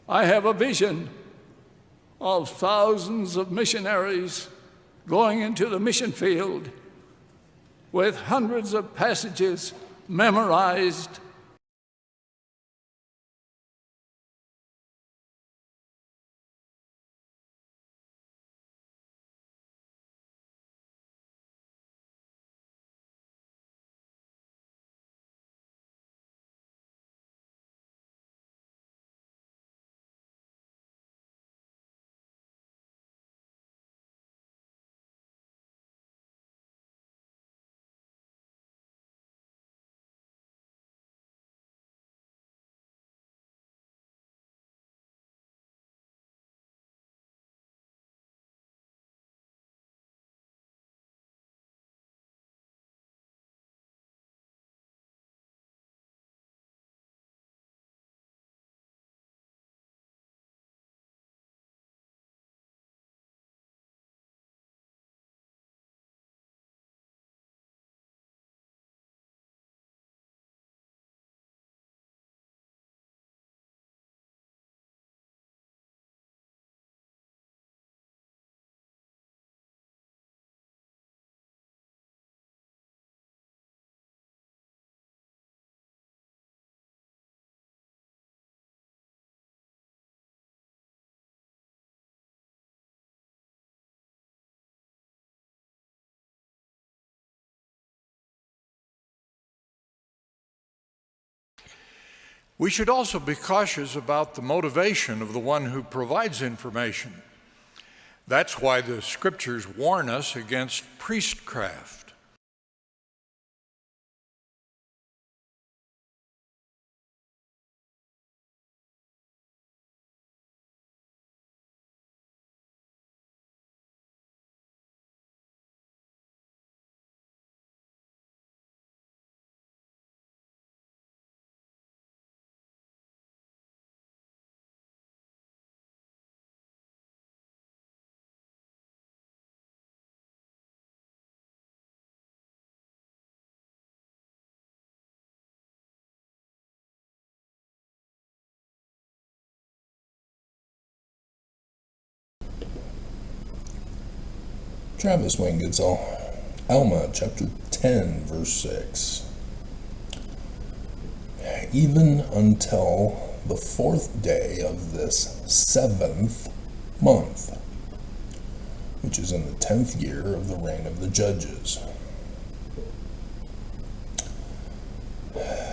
I have a vision of thousands of missionaries going into the mission field with hundreds of passages memorized. We should also be cautious about the motivation of the one who provides information. That's why the scriptures warn us against priestcraft. Travis Wingitzel, Alma chapter 10, verse 6. Even until the 4th day of this 7th month, which is in the 10th year of the reign of the judges.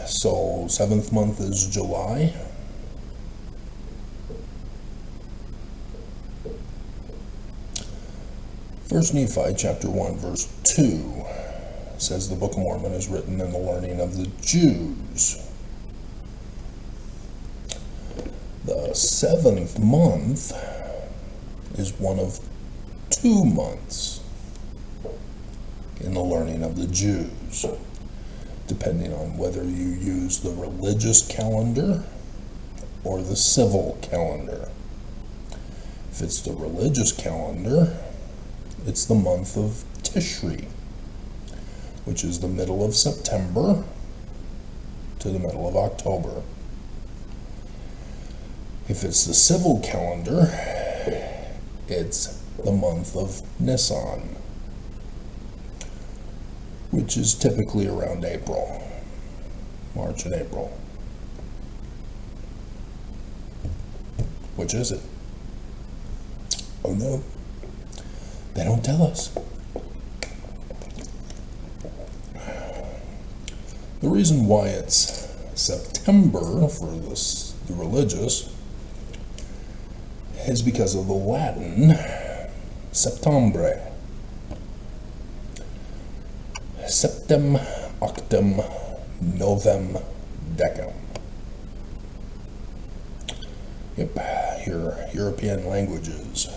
So 7th month is July. First Nephi chapter 1 verse 2 says the Book of Mormon is written in the learning of the Jews. The 7th month is one of 2 months in the learning of the Jews, depending on whether you use the religious calendar or the civil calendar. If it's the religious calendar, it's the month of Tishri, which is the middle of September to the middle of October. If it's the civil calendar, it's the month of Nisan, which is typically around April, March and April. Which is it? Oh no. They don't tell us. The reason why it's September for the religious is because of the Latin septembre. Septem, octem, novem, decem. Yep, your European languages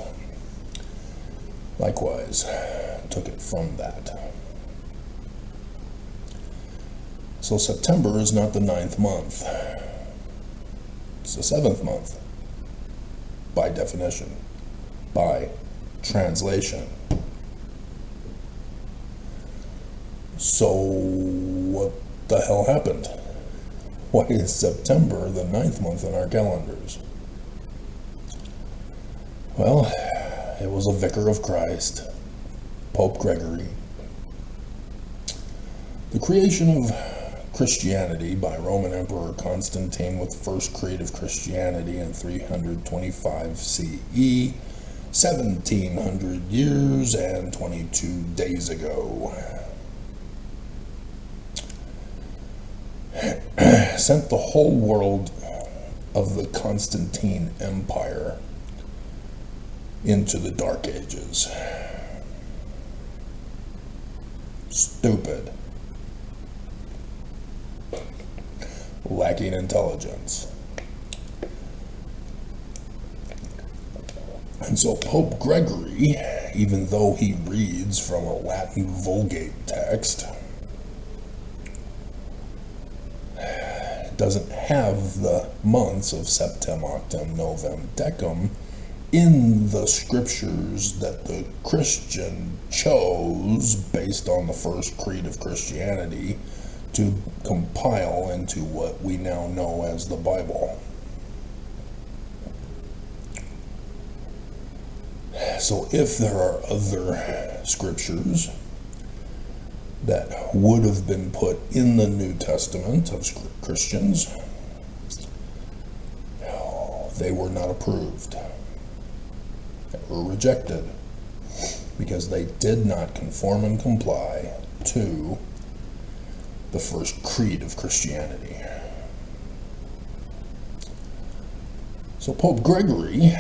likewise took it from that. So September is not the 9th month. It's the 7th month, by definition, by translation. So what the hell happened? Why is September the 9th month in our calendars? Well, it was a vicar of Christ, Pope Gregory. The creation of Christianity by Roman Emperor Constantine with first creed of Christianity in 325 CE, 1700 years and 22 days ago, sent the whole world of the Constantine Empire into the Dark Ages. Stupid. Lacking intelligence. And so Pope Gregory, even though he reads from a Latin Vulgate text, doesn't have the months of Septem, Octem, Novem, Decem in the scriptures that the Christian chose based on the first creed of Christianity to compile into what we now know as the Bible. So if there are other scriptures that would have been put in the New Testament of Christians, they were not approved. They were rejected because they did not conform and comply to the first creed of Christianity. So Pope Gregory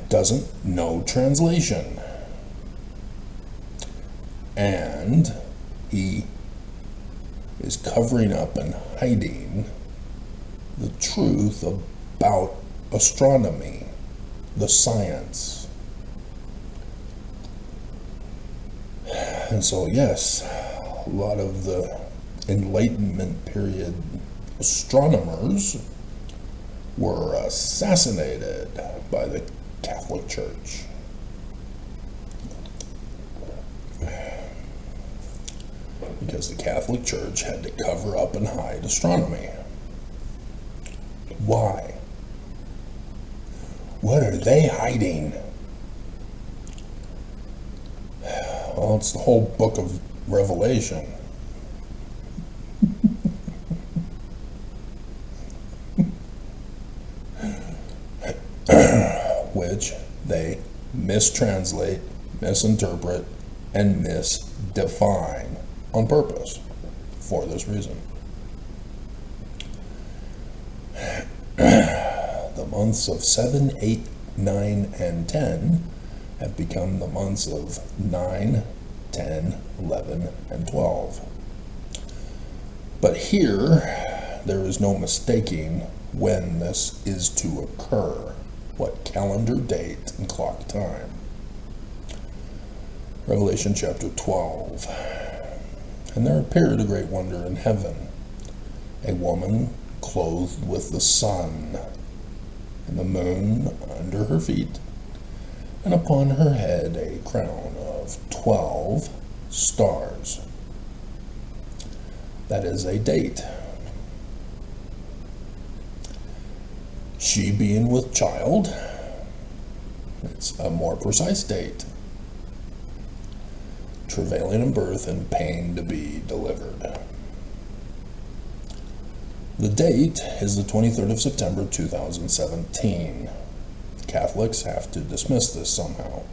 doesn't know translation, and he is covering up and hiding the truth about astronomy, the science. And so, yes, a lot of the Enlightenment period astronomers were assassinated by the Catholic Church. Because the Catholic Church had to cover up and hide astronomy. Why? What are they hiding? Well, it's the whole book of Revelation. Which they mistranslate, misinterpret, and misdefine on purpose for this reason. The months of 7, 8, 9, and 10 have become the months of 9, 10, 11, and 12. But here, there is no mistaking when this is to occur, what calendar date and clock time. Revelation chapter 12. And there appeared a great wonder in heaven, a woman clothed with the sun, and the moon under her feet, and upon her head a crown of 12 stars. That is a date. She being with child, it's a more precise date. Travailing in birth and pain to be delivered. The date is the 23rd of September 2017. Catholics have to dismiss this somehow.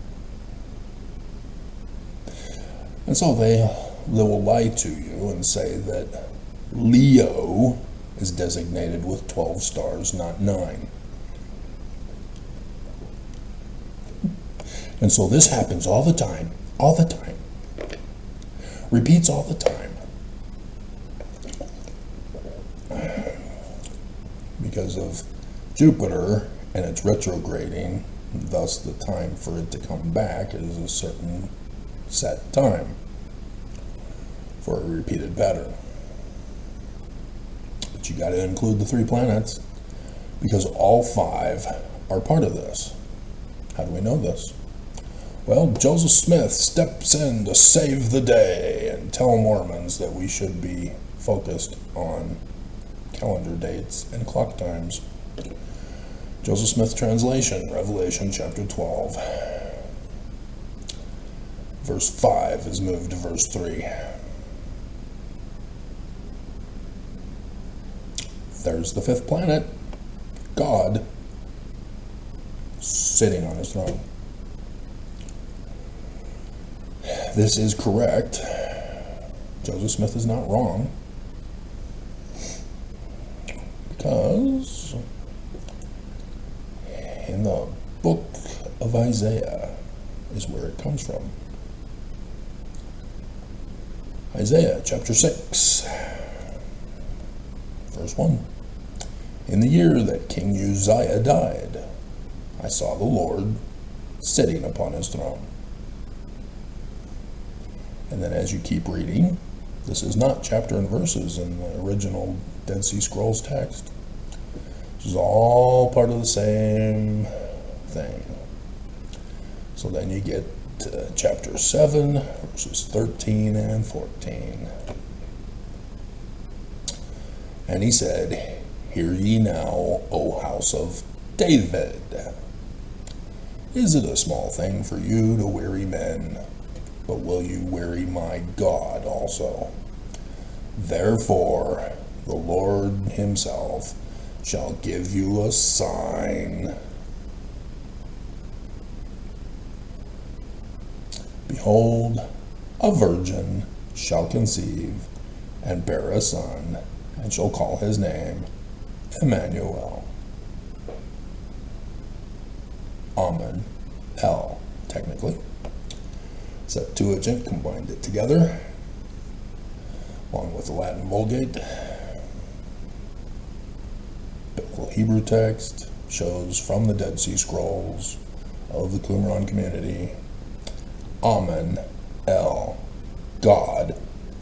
And so they will lie to you and say that Leo is designated with 12 stars, not 9. And so this happens all the time, repeats all the time. Because of Jupiter and its retrograding, thus the time for it to come back is a certain set time for a repeated pattern. But you got to include the 3 planets because all 5 are part of this. How do we know this? Well, Joseph Smith steps in to save the day and tell Mormons that we should be focused on calendar dates and clock times. Joseph Smith translation, Revelation chapter 12. Verse 5 is moved to verse 3. There's the fifth planet, God, sitting on his throne. This is correct. Joseph Smith is not wrong. Because in the book of Isaiah is where it comes from. Isaiah chapter 6, verse 1. In the year that King Uzziah died, I saw the Lord sitting upon his throne. And then as you keep reading, this is not chapter and verses in the original Dead Sea Scrolls text. This is all part of the same thing. So then you get to chapter 7, verses 13 and 14. And he said, Hear ye now, O house of David. Is it a small thing for you to weary men? But will you weary my God also? Therefore, the Lord himself shall give you a sign. Behold, a virgin shall conceive and bear a son, and shall call his name Emmanuel. Amen. El, technically. Septuagint combined it together, along with the Latin Vulgate. Biblical Hebrew text shows from the Dead Sea Scrolls of the Qumran community, Amen, El, God,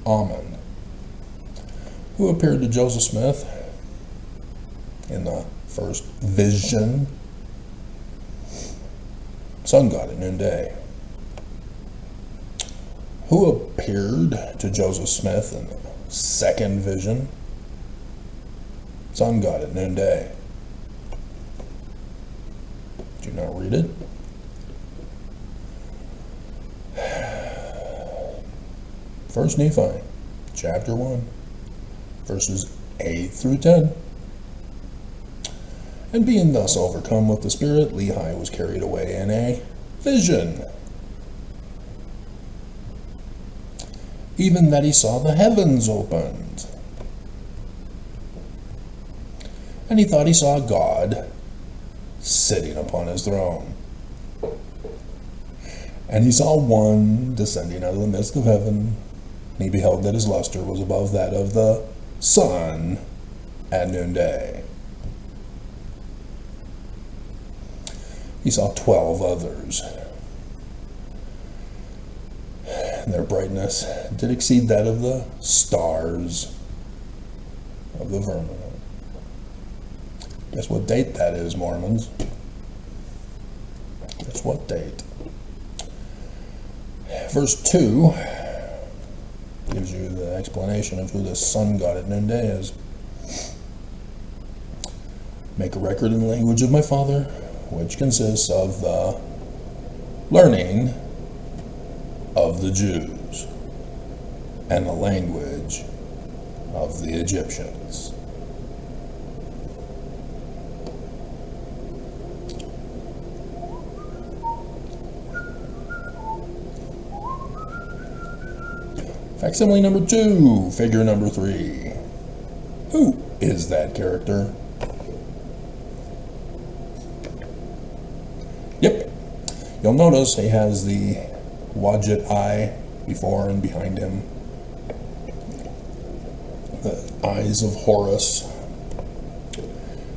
Amen, who appeared to Joseph Smith in the first vision, sun god at noonday. Who appeared to Joseph Smith in the second vision, sun god at noonday. Did you not read it? First Nephi, chapter 1, verses 8 through 10. And being thus overcome with the Spirit, Lehi was carried away in a vision, even that he saw the heavens opened. And he thought he saw God sitting upon his throne. And he saw one descending out of the midst of heaven, and he beheld that his luster was above that of the sun at noonday. He saw 12 others, and their brightness did exceed that of the stars of the firmament. Guess what date that is, Mormons? Guess what date? Verse 2 gives you the explanation of who this sun god at noonday is. Make a record in the language of my father, which consists of the learning of the Jews and the language of the Egyptians. Facsimile number 2, figure number 3. Who is that character? Yep. You'll notice he has the Wadjet eye before and behind him. The eyes of Horus.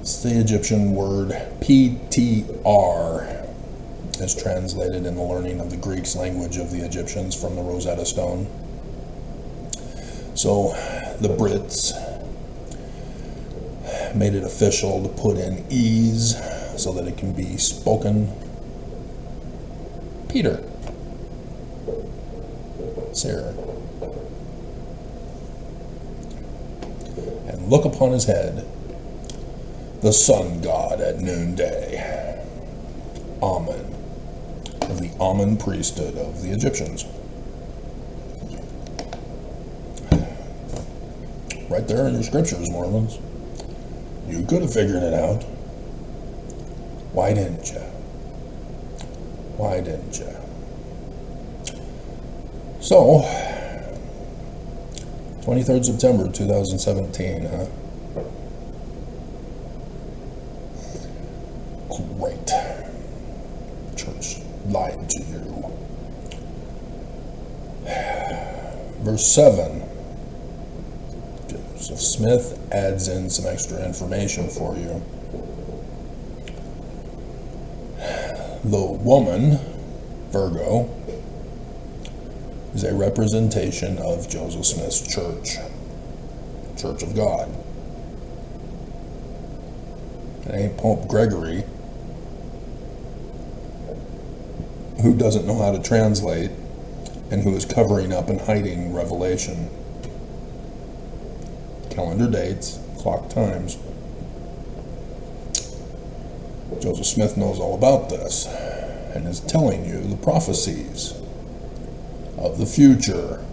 It's the Egyptian word PTR, is translated in the learning of the Greek's language of the Egyptians from the Rosetta Stone. So the Brits made it official to put in E's so that it can be spoken. Peter, Sarah, and look upon his head. the sun god at noonday. Amen. Of the Amen priesthood of the Egyptians. Right there in your scriptures, Mormons. You could have figured it out. Why didn't you? Why didn't you? So, 23rd September 2017, huh? Great. Church lied to you. Verse 7. Joseph Smith adds in some extra information for you. The woman, Virgo, is a representation of Joseph Smith's church, Church of God. It ain't Pope Gregory, who doesn't know how to translate and who is covering up and hiding Revelation. Calendar dates, clock times. Joseph Smith knows all about this and is telling you the prophecies of the future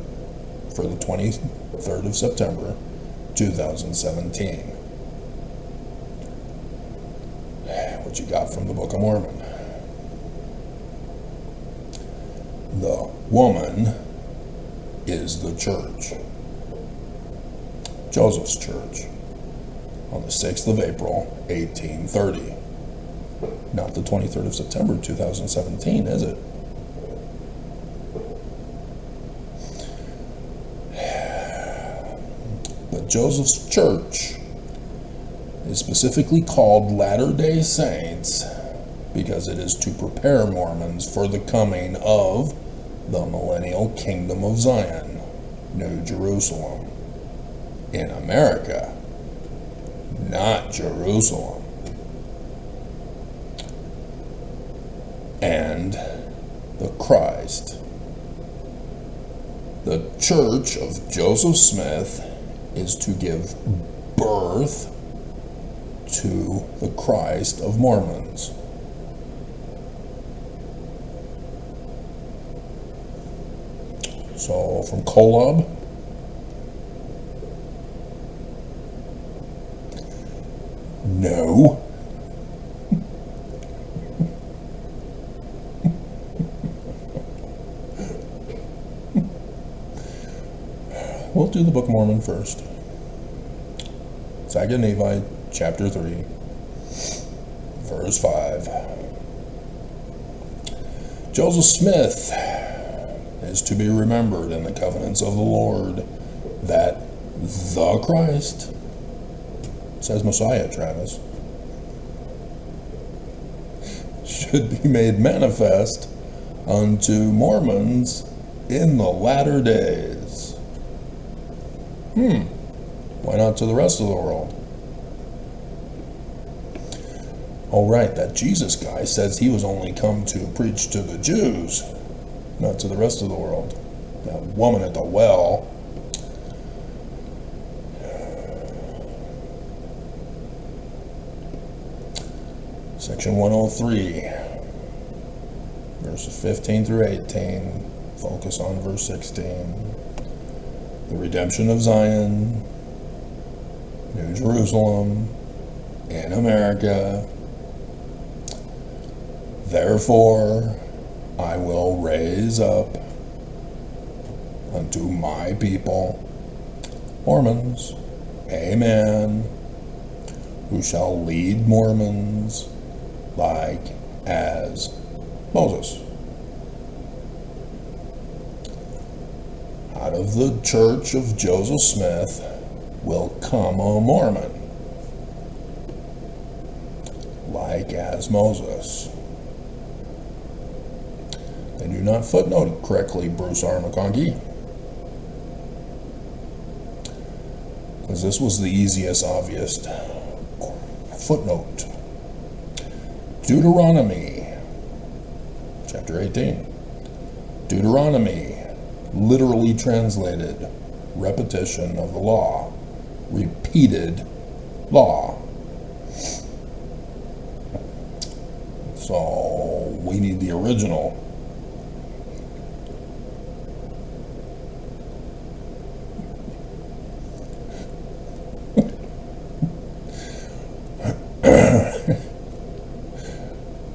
for the 23rd of September 2017. What you got from the Book of Mormon? The woman is the church. Joseph's church on the 6th of April, 1830. Not the 23rd of September 2017, is it? But Joseph's church is specifically called Latter-day Saints because it is to prepare Mormons for the coming of the millennial kingdom of Zion, New Jerusalem, in America, not Jerusalem. And the Christ. The church of Joseph Smith is to give birth to the Christ of Mormons. So from Kolob, no. We'll do the Book of Mormon first. Second Nephi, chapter 3, verse 5. Joseph Smith is to be remembered in the covenants of the Lord that the Christ, says Messiah, Travis, should be made manifest unto Mormons in the latter days. Why not to the rest of the world? Oh, right, that Jesus guy says he was only come to preach to the Jews, not to the rest of the world. That woman at the well. Section 103, verses 15 through 18. Focus on verse 16. The redemption of Zion, New Jerusalem, in America. Therefore, I will raise up unto my people Mormons, amen, who shall lead Mormons like as Moses. Out of the church of Joseph Smith will come a Mormon, like as Moses. They do not footnote it correctly, Bruce R. McConkie, because this was the easiest, obvious footnote. Deuteronomy, chapter 18. Deuteronomy, literally translated, repetition of the law, repeated law. So we need the original.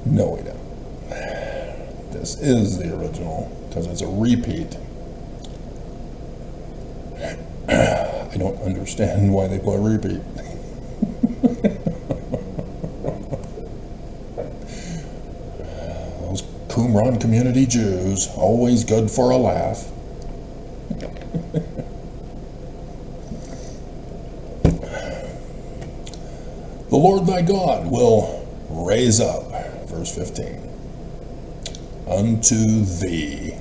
No, we don't. This is the original because it's a repeat. I don't understand why they put repeat. Those Qumran community Jews, always good for a laugh. The Lord thy God will raise up, verse 15, unto thee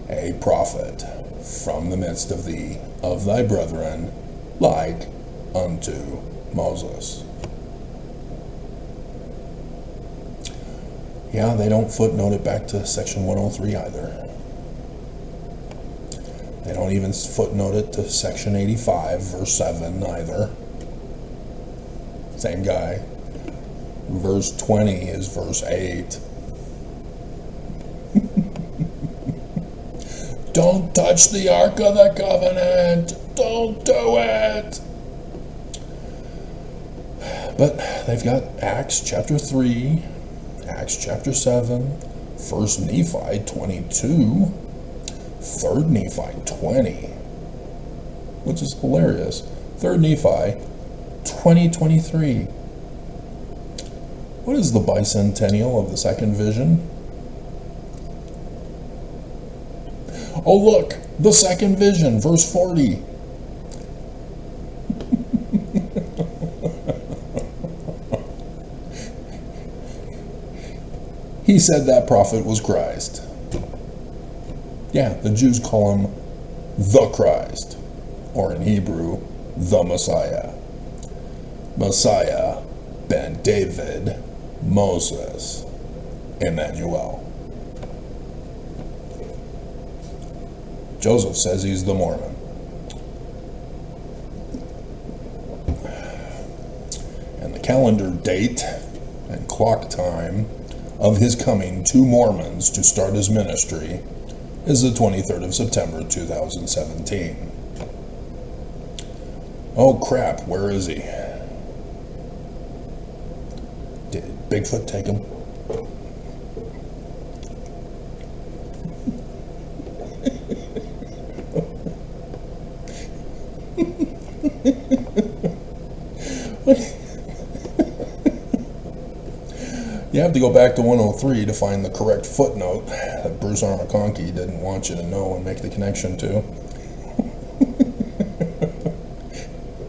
a prophet from the midst of thee, of thy brethren, like unto Moses. Yeah, they don't footnote it back to section 103 either. They don't even footnote it to section 85, verse 7 either. Same guy. Verse 20 is verse 8. Don't touch the Ark of the Covenant. Don't do it. But they've got Acts chapter 3, Acts chapter 7, 1 Nephi 22, 3 Nephi 20, which is hilarious. 3 Nephi 2023. What is the bicentennial of the second vision? Oh, look, the second vision, verse 40. He said that prophet was Christ. Yeah, the Jews call him the Christ, or in Hebrew, the Messiah. Messiah, Ben David, Moses, Emmanuel. Joseph says he's the Mormon. And the calendar date and clock time of his coming to Mormons to start his ministry is the 23rd of September 2017. Oh crap, where is he? Did Bigfoot take him? You have to go back to 103 to find the correct footnote that Bruce R. McConkie didn't want you to know and make the connection to.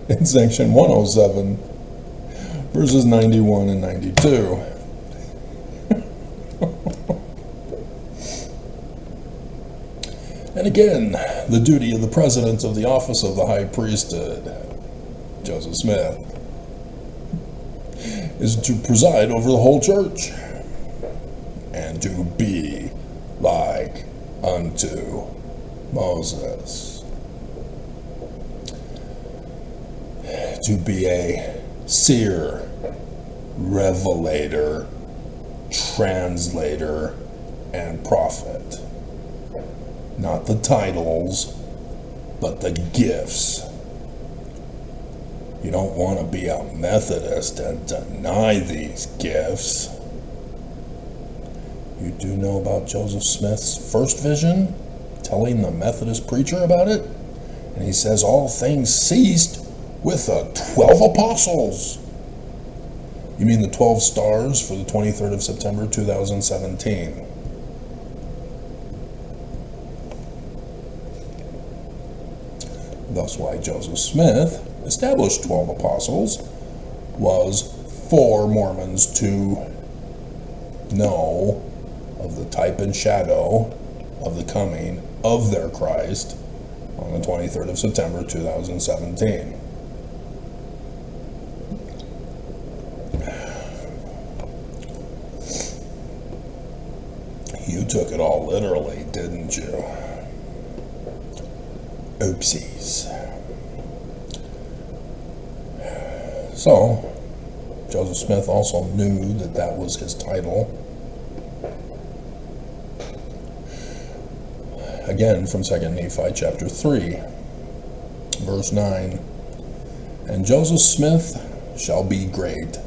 In section 107, verses 91 and 92. And again, the duty of the president of the office of the high priesthood, Joseph Smith, is to preside over the whole church and to be like unto Moses. To be a seer, revelator, translator, and prophet. Not the titles, but the gifts. You don't want to be a Methodist and deny these gifts. You do know about Joseph Smith's first vision, telling the Methodist preacher about it? And he says all things ceased with the 12 apostles. You mean the 12 stars for the 23rd of September 2017? Thus why Joseph Smith established 12 apostles was for Mormons to know of the type and shadow of the coming of their Christ on the 23rd of September 2017. You took it all literally, didn't you? Oopsies. So, Joseph Smith also knew that that was his title. Again, from 2 Nephi chapter 3, verse 9. And Joseph Smith shall be great,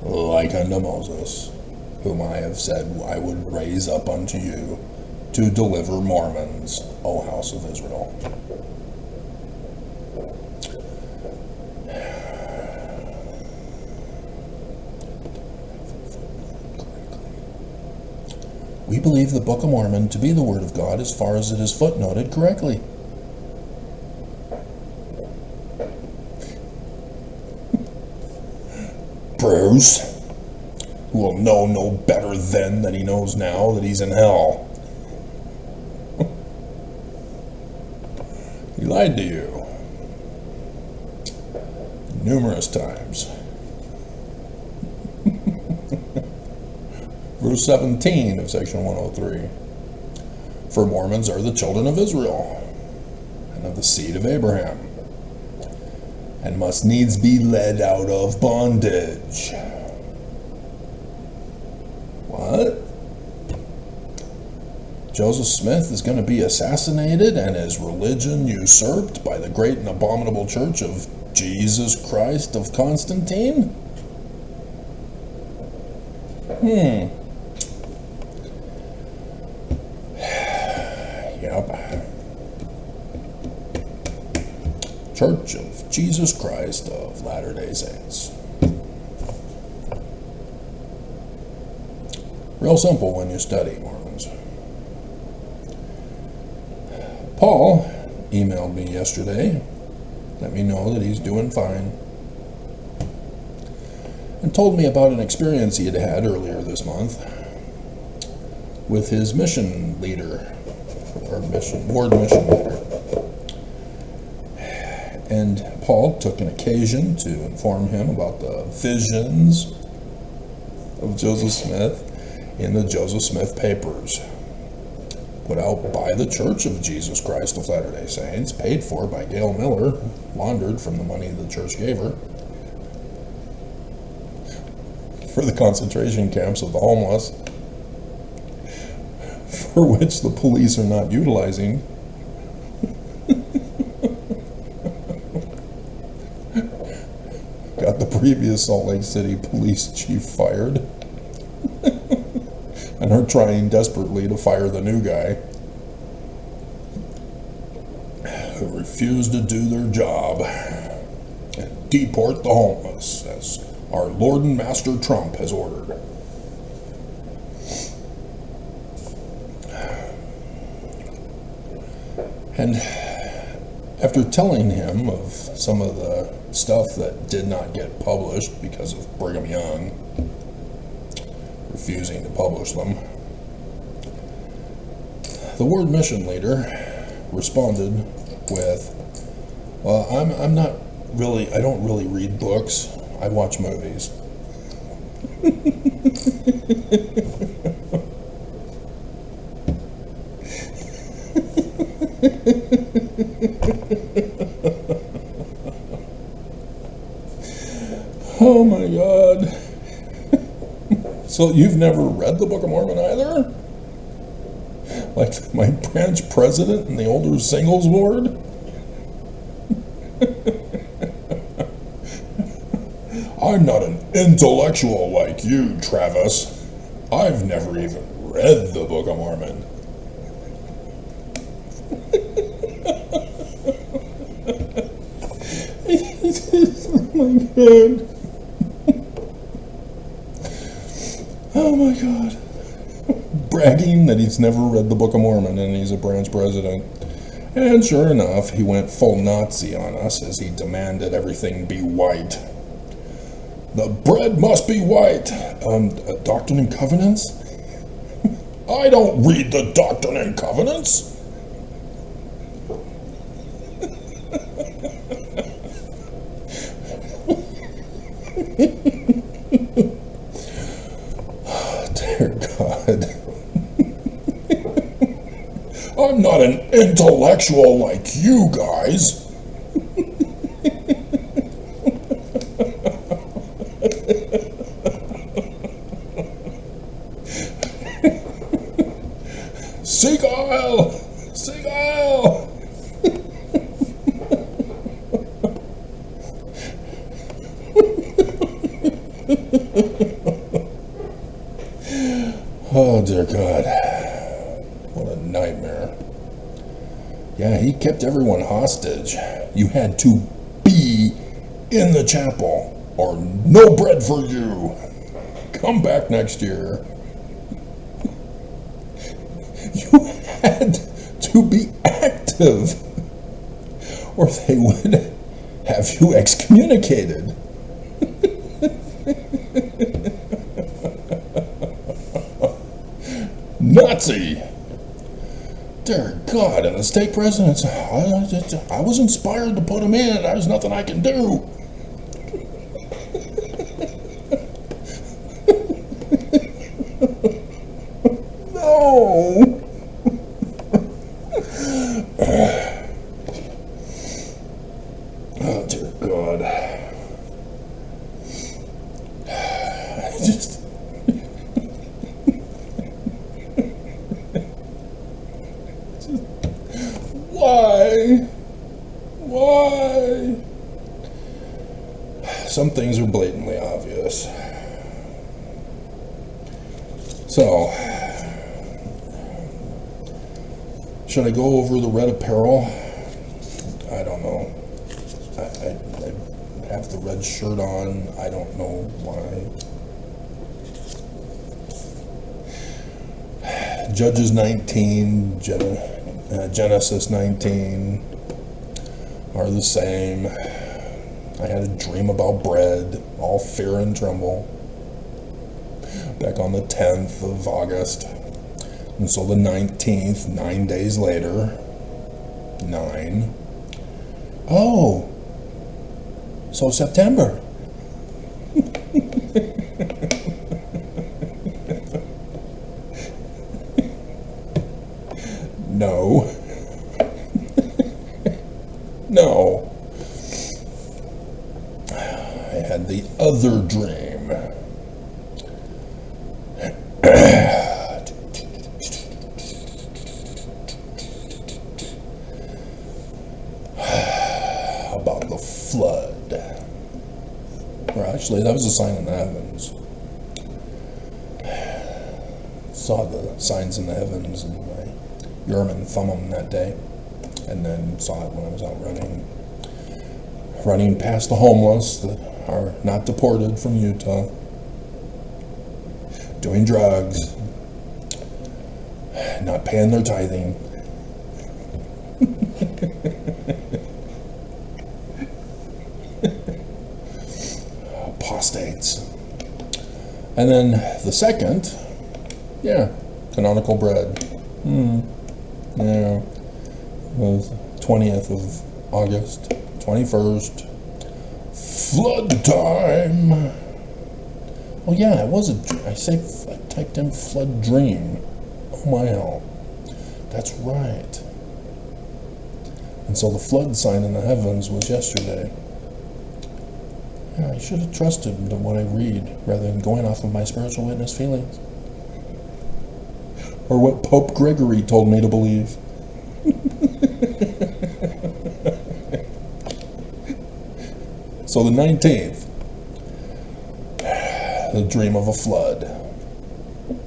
like unto Moses, whom I have said I would raise up unto you to deliver Mormons, O house of Israel. We believe the Book of Mormon to be the Word of God as far as it is footnoted correctly. Bruce, who will know no better then than he knows now that he's in hell. He lied to you numerous times. Verse 17 of section 103. For Mormons are the children of Israel, and of the seed of Abraham, and must needs be led out of bondage. What? Joseph Smith is going to be assassinated and his religion usurped by the great and abominable church of Jesus Christ of Constantine? Church of Jesus Christ of Latter-day Saints. Real simple when you study Mormons. Paul emailed me yesterday, let me know that he's doing fine, and told me about an experience he had had earlier this month with his mission leader, or ward mission leader. And Paul took an occasion to inform him about the visions of Joseph Smith in the Joseph Smith Papers, put out by the Church of Jesus Christ of Latter-day Saints, paid for by Gail Miller, laundered from the money the church gave her, for the concentration camps of the homeless, for which the police are not utilizing. Got the previous Salt Lake City police chief fired and are trying desperately to fire the new guy who refused to do their job and deport the homeless as our Lord and Master Trump has ordered. And after telling him of some of the stuff that did not get published because of Brigham Young refusing to publish them, the ward mission leader responded with, well, I don't really read books, I watch movies. Oh my God. So you've never read the Book of Mormon either? Like my branch president in the older singles ward? I'm not an intellectual like you, Travis. I've never even read the Book of Mormon. Oh my God. Oh my God. Bragging that he's never read the Book of Mormon and he's a branch president. And sure enough, he went full Nazi on us as he demanded everything be white. The bread must be white. Doctrine and Covenants? I don't read the Doctrine and Covenants. Dear God. I'm not an intellectual like you guys. Heil! Sing Heil! Oh, dear God. What a nightmare. Yeah, he kept everyone hostage. You had to be in the chapel, or no bread for you. Come back next year. You had to be active, or they would have you excommunicated. Nazi! Dear God, and the stake presidents, I was inspired to put him in. There's nothing I can do. No! Oh, dear God. I just... Why? Why? Some things are blatantly obvious. So, should I go over the red apparel? I don't know. I have the red shirt on. I don't know why. Judges 19, Genesis 19 are the same. I had a dream about bread, all fear and tremble, back on the 10th of August. And so the 19th, 9 days later, 9. Oh, so September. No. No. I had the other dream. About the flood. Or actually, that was a sign in the heavens. Saw the signs in the heavens and my Urim and Thummim that day, and then saw it when I was out running past the homeless that are not deported from Utah, doing drugs, not paying their tithing. Apostates. And then the second, canonical bread. Yeah, it was 20th of August, 21st, flood time. Oh yeah, it was I typed in flood dream. Oh my hell, that's right. And so the flood sign in the heavens was yesterday. Yeah, I should have trusted what I read rather than going off of my spiritual witness feelings. Or what Pope Gregory told me to believe. So the 19th, the dream of a flood.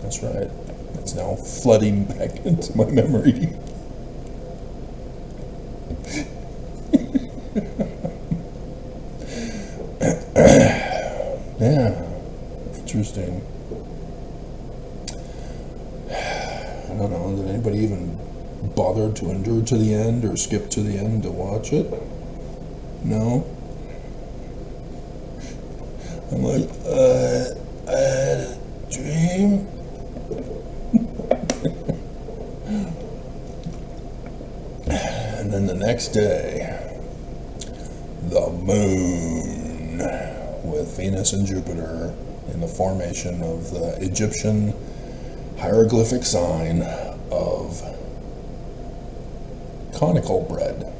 That's right. It's now flooding back into my memory. Yeah, interesting. I don't know, did anybody even bother to endure to the end or skip to the end to watch it? No? I'm like, I had a dream. And then the next day, the moon with Venus and Jupiter in the formation of the Egyptian hieroglyphic sign of conical bread,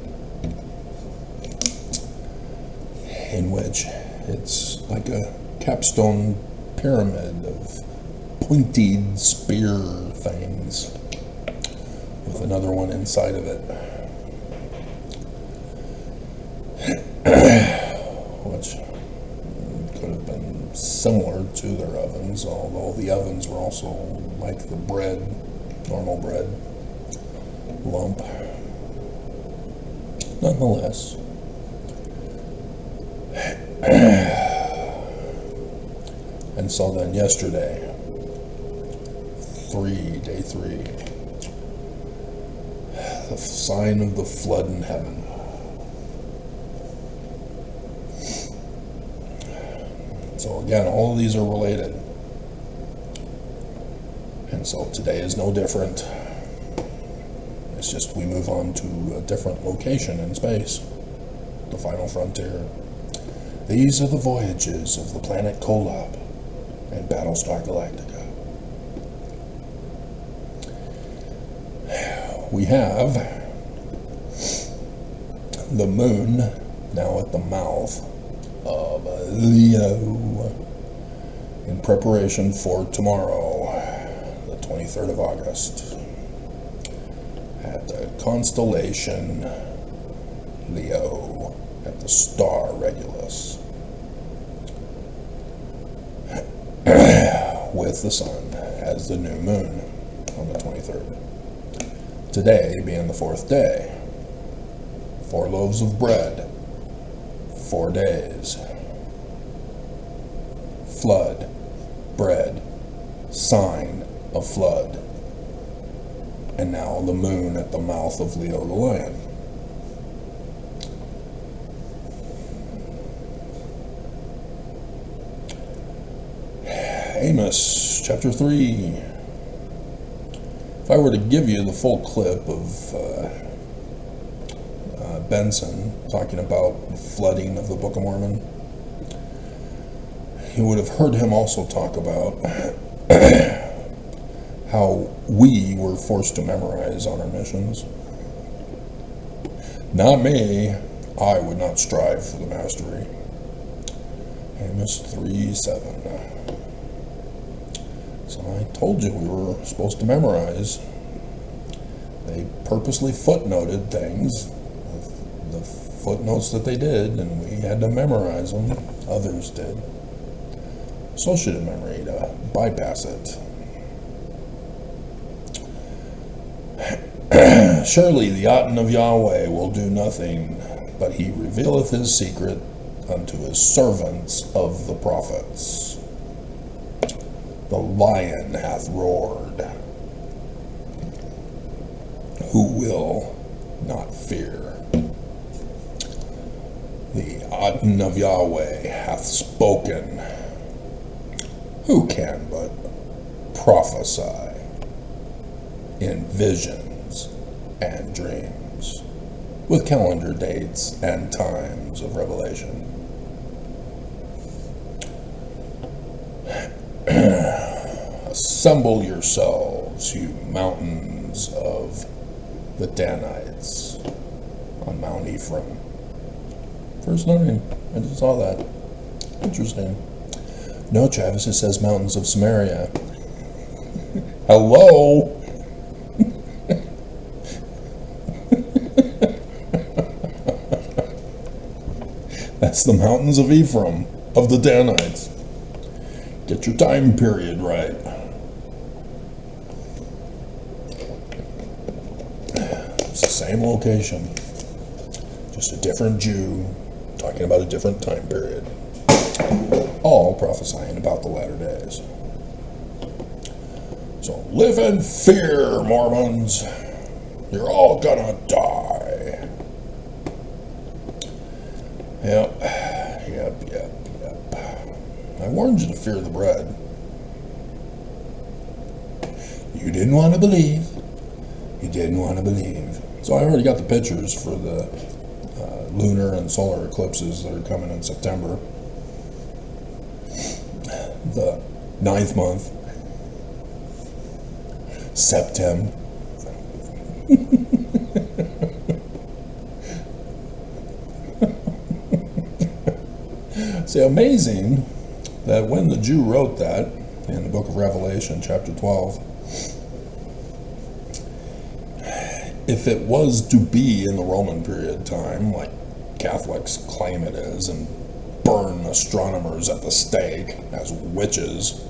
in which it's like a capstone pyramid of pointed spear things with another one inside of it, which could have been similar to their ovens, although the ovens were also like the bread, normal bread lump. Nonetheless, and so then yesterday, day three, the sign of the flood in heaven. So again, all of these are related. And so today is no different. It's just we move on to a different location in space, the final frontier. These are the voyages of the planet Kolob and Battlestar Galactica. We have the moon now at the mouth of Leo in preparation for tomorrow, the 23rd of August, at the constellation Leo at the star Regulus, with the sun as the new moon on the 23rd. Today being the 4th day, 4 loaves of bread, 4 days, flood, bread, sign of flood, and now the moon at the mouth of Leo the Lion. Amos chapter 3. If I were to give you the full clip of Benson talking about the flooding of the Book of Mormon, you would have heard him also talk about how we were forced to memorize on our missions. Not me. I would not strive for the mastery. Amos 3:7. So I told you we were supposed to memorize. They purposely footnoted things, the footnotes that they did, and we had to memorize them. Others did. Associative memory to bypass it. Surely the Aten of Yahweh will do nothing, but he revealeth his secret unto his servants of the prophets. The lion hath roared. Who will not fear? The Aten of Yahweh hath spoken. Who can but prophesy in visions and dreams, with calendar dates and times of revelation? Assemble yourselves, you mountains of the Danites on Mount Ephraim. Verse 9, I just saw that. Interesting. No, Travis, it says mountains of Samaria. Hello? That's the mountains of Ephraim, of the Danites. Get your time period right. It's the same location, just a different Jew talking about a different time period. All prophesying about the latter days. So live in fear, Mormons. You're all gonna die. Yep. I warned you to fear the bread. You didn't want to believe. You didn't want to believe. So I already got the pictures for the lunar and solar eclipses that are coming in September. The 9th month. September. See, amazing that when the Jew wrote that in the book of Revelation, chapter 12, if it was to be in the Roman period time, like Catholics claim it is, and burn astronomers at the stake as witches,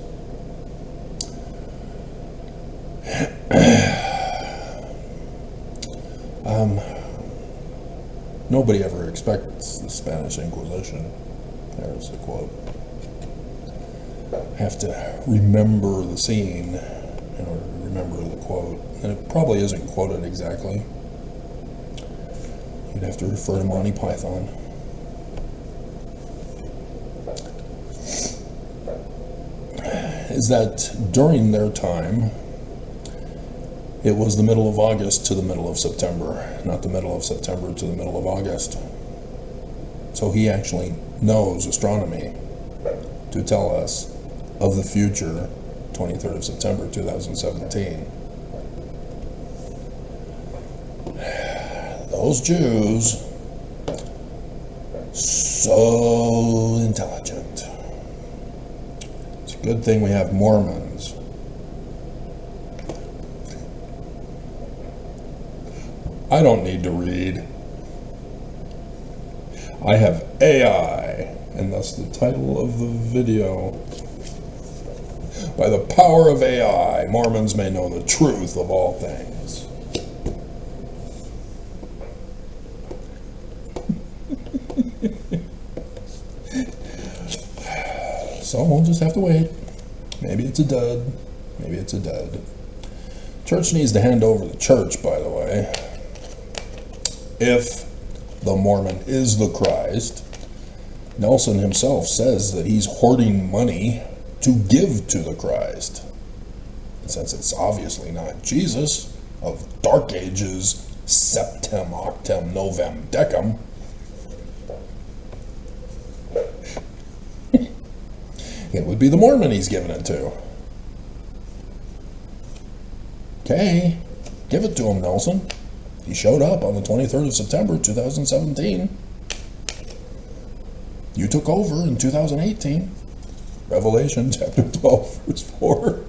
nobody ever expects the Spanish Inquisition. There's the quote. Have to remember the scene in order to remember the quote. And it probably isn't quoted exactly. You'd have to refer to Monty Python. Is that during their time, it was the middle of August to the middle of September, not the middle of September to the middle of August. So he actually knows astronomy to tell us of the future, 23rd of September 2017. Those Jews, so intelligent. It's a good thing we have Mormons. I don't need to read. I have AI, and thus the title of the video. By the power of AI, Mormons may know the truth of all things. So we'll just have to wait. Maybe it's a dud. Maybe it's a dud. Church needs to hand over the church, by the way. If the Mormon is the Christ, Nelson himself says that he's hoarding money to give to the Christ. And since it's obviously not Jesus of Dark Ages, Septem, Octem, Novem, Decem, it would be the Mormon he's giving it to. Okay, give it to him, Nelson. He showed up on the 23rd of September, 2017. You took over in 2018. Revelation chapter 12, verse 4.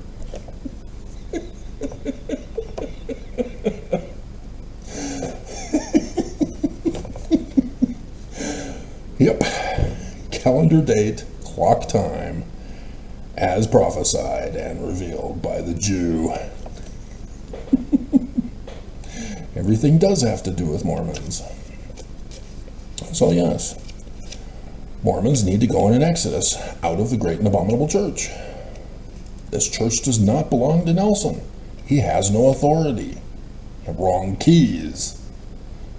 Yep. Calendar date, clock time, as prophesied and revealed by the Jew. Everything does have to do with Mormons. So yes, Mormons need to go in an exodus out of the great and abominable church. This church does not belong to Nelson. He has no authority. Wrong keys.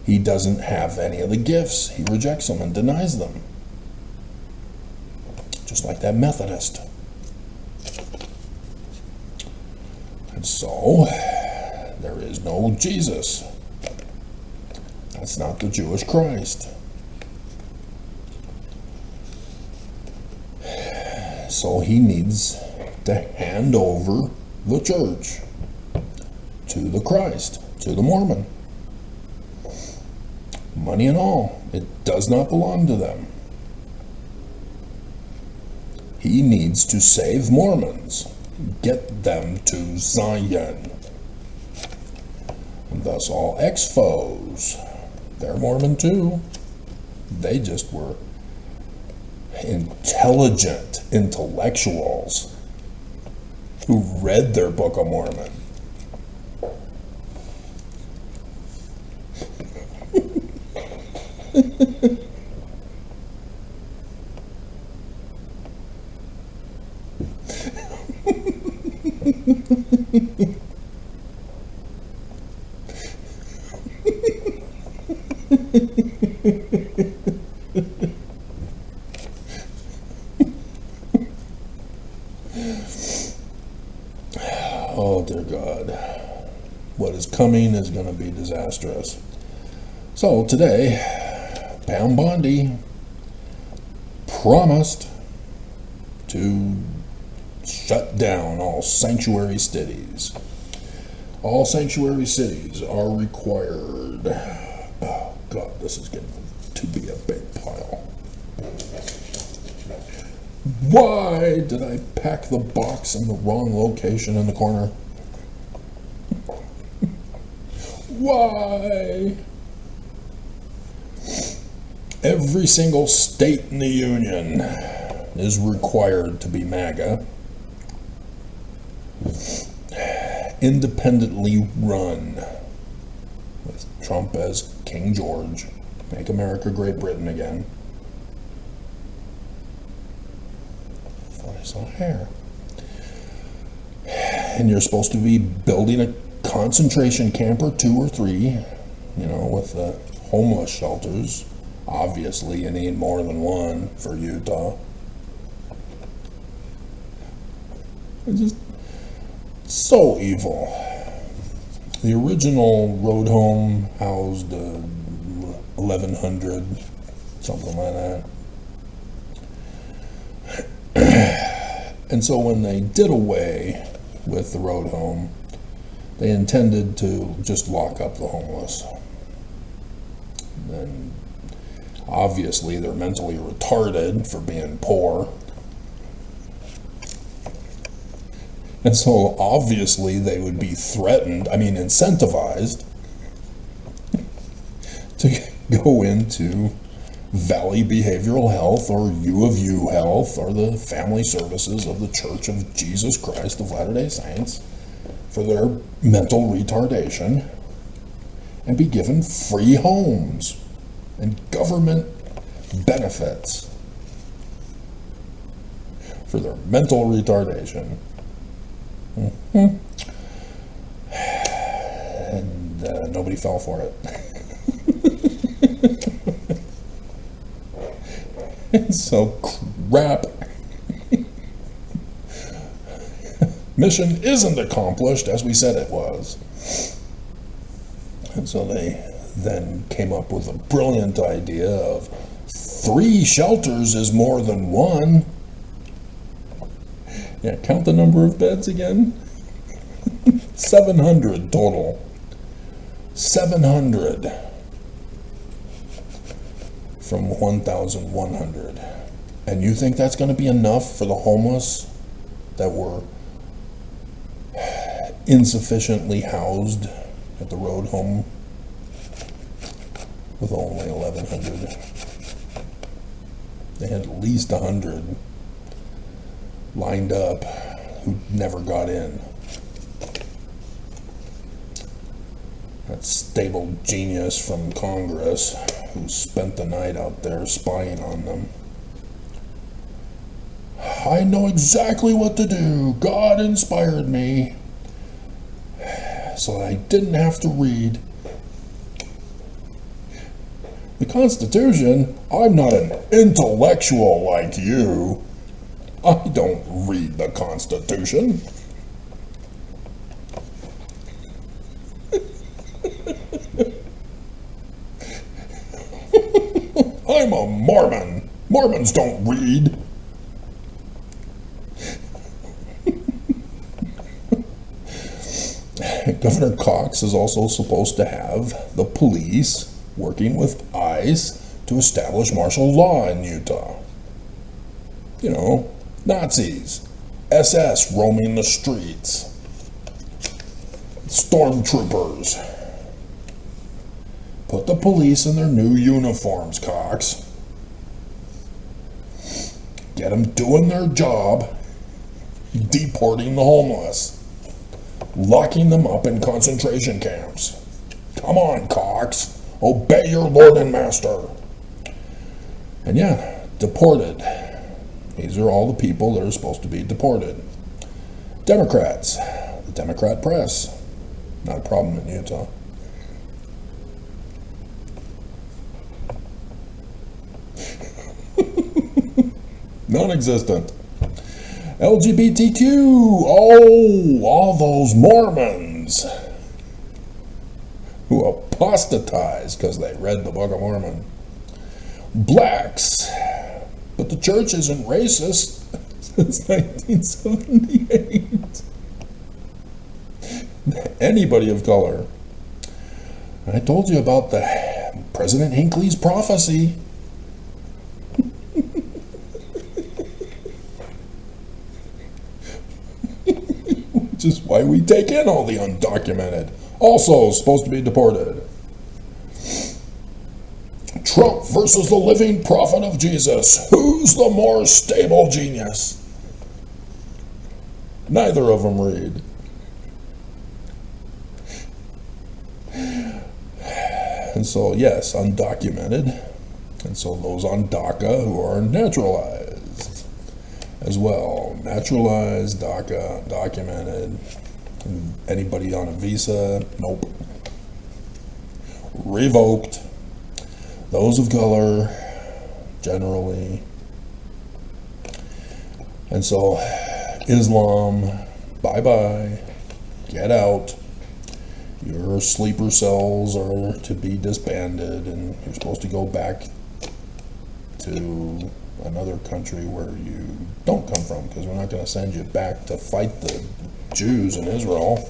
He doesn't have any of the gifts. He rejects them and denies them. Just like that Methodist. And so, there is no Jesus. That's not the Jewish Christ. So he needs to hand over the church to the Christ, to the Mormon. Money and all. It does not belong to them. He needs to save Mormons, get them to Zion. And thus all ex-foes, they're Mormon too. They just were intelligent intellectuals who read their Book of Mormon. Oh dear God, what is coming is going to be disastrous. So today, Pam Bondi promised to shut down all sanctuary cities. All sanctuary cities are required. Oh God, this is getting to be a big pile. Why did I pack the box in the wrong location in the corner? Why? Every single state in the Union is required to be MAGA. Independently run, with Trump as King George. Make America Great Britain again. I thought I saw hair. And you're supposed to be building a concentration camp or 2 or 3, with the homeless shelters. Obviously, you need more than one for Utah. It's just so evil. The original road home housed 1,100, something like that. And so when they did away with the road home, they intended to just lock up the homeless. And obviously they're mentally retarded for being poor. And so obviously they would be incentivized to go into Valley Behavioral Health or U of U Health or the Family Services of the Church of Jesus Christ of Latter-day Saints for their mental retardation and be given free homes and government benefits for their mental retardation. And nobody fell for it. It's so crap. Mission isn't accomplished as we said it was. And so they then came up with a brilliant idea of 3 shelters is more than 1. Yeah, count the number of beds again. 700 total. 700 from 1,100. And you think that's going to be enough for the homeless that were insufficiently housed at the road home with only 1,100? They had at least 100 lined up who never got in. That stable genius from Congress who spent the night out there spying on them. I know exactly what to do. God inspired me. So I didn't have to read the Constitution. I'm not an intellectual like you. I don't read the Constitution. I'm a Mormon. Mormons don't read. Governor Cox is also supposed to have the police working with ICE to establish martial law in Utah. Nazis, SS roaming the streets, stormtroopers. Put the police in their new uniforms, Cox. Get them doing their job, deporting the homeless, locking them up in concentration camps. Come on, Cox. Obey your Lord and Master. And yeah, deported. These are all the people that are supposed to be deported. Democrats. The Democrat press. Not a problem in Utah. Non-existent. LGBTQ. Oh, all those Mormons who apostatized because they read the Book of Mormon. Blacks. But the church isn't racist since 1978. Anybody of color. I told you about the President Hinckley's prophecy. Which is why we take in all the undocumented. also supposed to be deported. Trump versus the living prophet of Jesus. Who's the more stable genius? Neither of them read. And so, yes, undocumented. And so those on DACA who are naturalized as well. Naturalized, DACA, documented. Anybody on a visa? Nope. Revoked. Those of color, generally. And so, Islam, bye-bye. Get out. Your sleeper cells are to be disbanded, and you're supposed to go back to another country where you don't come from, because we're not going to send you back to fight the Jews in Israel.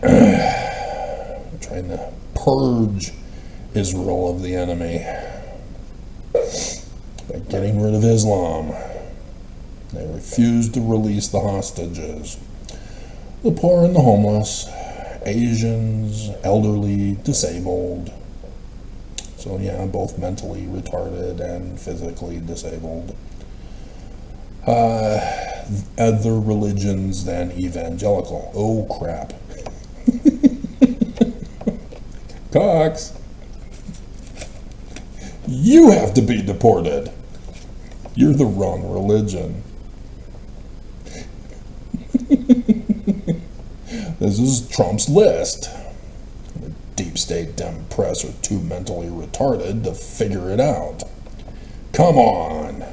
We're trying to purge Israel of the enemy by getting rid of Islam. They refuse to release the hostages. The poor and the homeless, Asians, elderly, disabled. So yeah, both mentally retarded and physically disabled. Other religions than evangelical. Oh crap. Cox, you have to be deported. You're the wrong religion. This is Trump's list. The deep state Dem press are too mentally retarded to figure it out. Come on.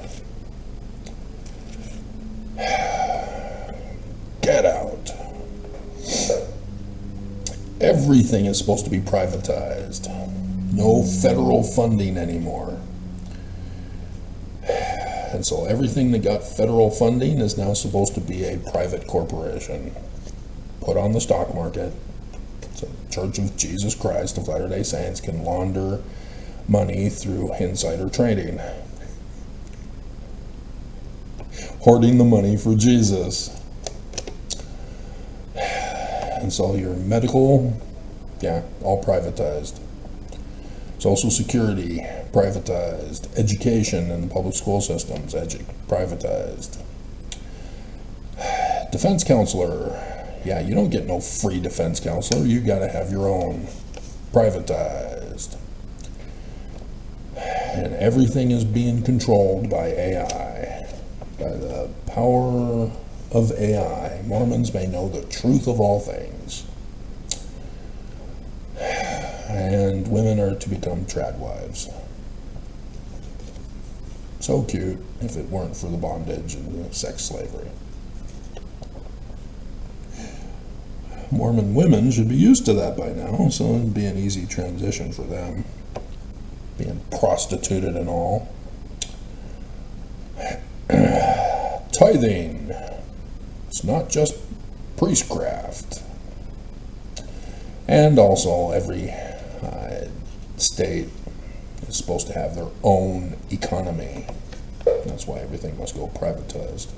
Get out. Everything is supposed to be privatized. No federal funding anymore. And so everything that got federal funding is now supposed to be a private corporation. Put on the stock market, so the Church of Jesus Christ of Latter-day Saints can launder money through insider trading, hoarding the money for Jesus. And so your medical, all privatized. Social Security, privatized. Education in the public school systems, privatized. Defense counselor. Yeah, you don't get no free defense counselor. You got to have your own. Privatized. And everything is being controlled by AI. By the power of AI. Mormons may know the truth of all things. And women are to become trad wives. So cute if it weren't for the bondage and the sex slavery. Mormon women should be used to that by now, so it'd be an easy transition for them, being prostituted and all. Tithing. It's not just priestcraft. And also every state is supposed to have their own economy. That's why everything must go privatized.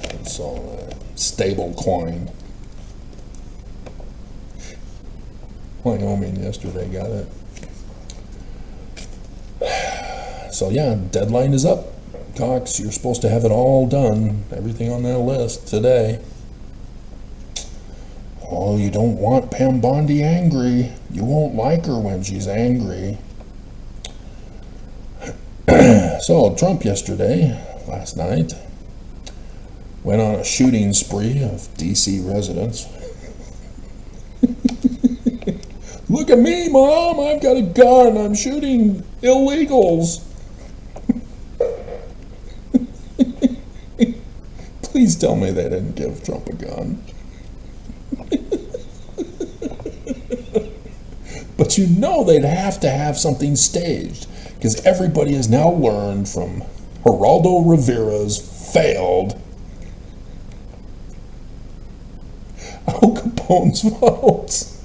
And so stable coin. Wyoming yesterday got it. So yeah, deadline is up. Cox, you're supposed to have it all done. Everything on that list today. Oh, you don't want Pam Bondi angry. You won't like her when she's angry. So Trump last night, went on a shooting spree of DC residents. Look at me, Mom, I've got a gun. I'm shooting illegals. Please tell me they didn't give Trump a gun. But you know they'd have to have something staged, because everybody has now learned from Geraldo Rivera's failed Al Capone's votes.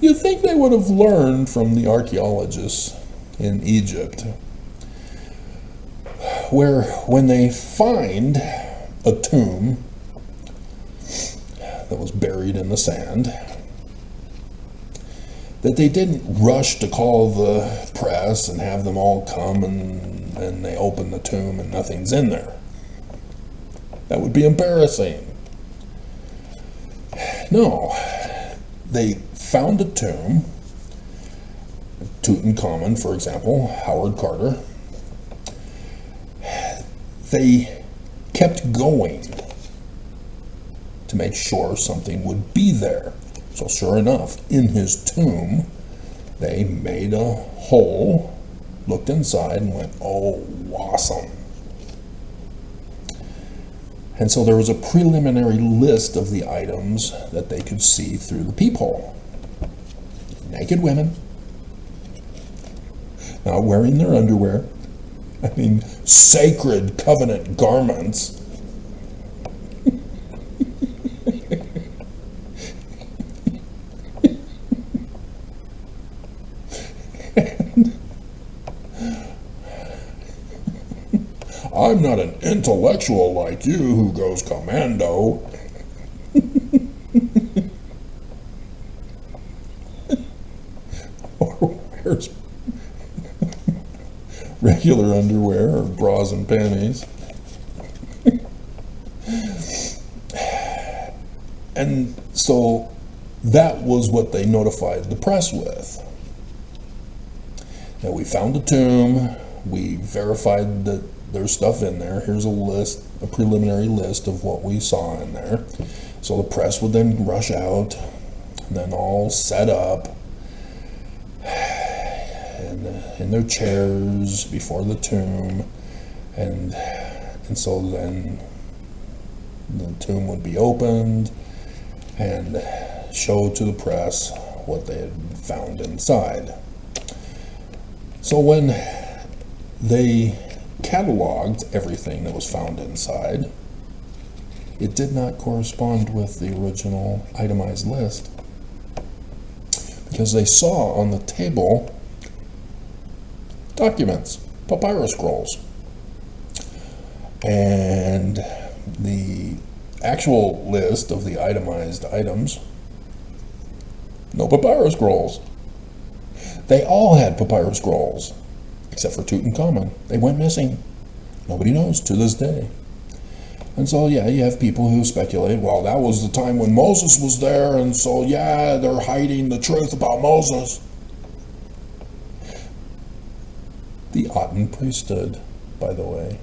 You'd think they would have learned from the archaeologists in Egypt where when they find a tomb that was buried in the sand, that they didn't rush to call the press and have them all come and they open the tomb and nothing's in there. That would be embarrassing. No, they found a tomb, Tutankhamun, for example, Howard Carter. They kept going to make sure something would be there. So sure enough, in his tomb, they made a hole, looked inside, and went, oh, awesome. And so there was a preliminary list of the items that they could see through the peephole. Naked women, not wearing their underwear. I mean, sacred covenant garments. I'm not an intellectual like you who goes commando. Or wears regular underwear or bras and panties. And so that was what they notified the press with. Now, we found a tomb, we verified that there's stuff in there. Here's a list, a preliminary list of what we saw in there. So the press would then rush out and then all set up in their chairs before the tomb, and so then the tomb would be opened and show to the press what they had found inside. So when they cataloged everything that was found inside, it did not correspond with the original itemized list, because they saw on the table documents, papyrus scrolls, and the actual list of the itemized items, no papyrus scrolls. They all had papyrus scrolls, except for Tutankhamun. They went missing. Nobody knows to this day. And so, yeah, you have people who speculate, well, that was the time when Moses was there, and so, yeah, they're hiding the truth about Moses. The Aten priesthood, by the way.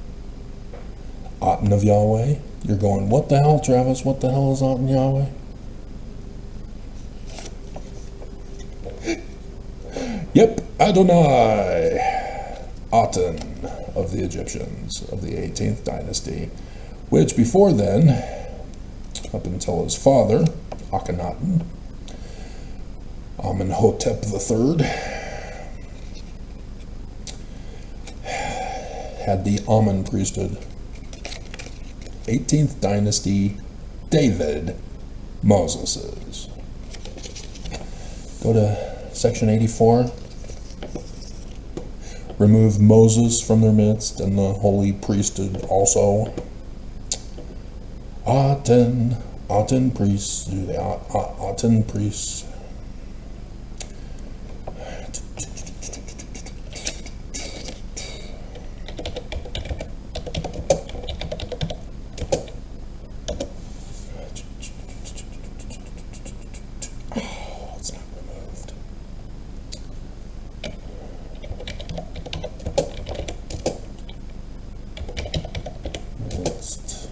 Aten of Yahweh. You're going, what the hell, Travis? What the hell is Aten Yahweh? Yep, Adonai. Aten of the Egyptians of the 18th dynasty, which before then, up until his father, Akhenaten, Amenhotep III, had the Amen priesthood. 18th dynasty, David, Moses's. Go to section 84. Remove Moses from their midst and the holy priesthood also. Aten priests, do the Aten priests. It's not removed. List.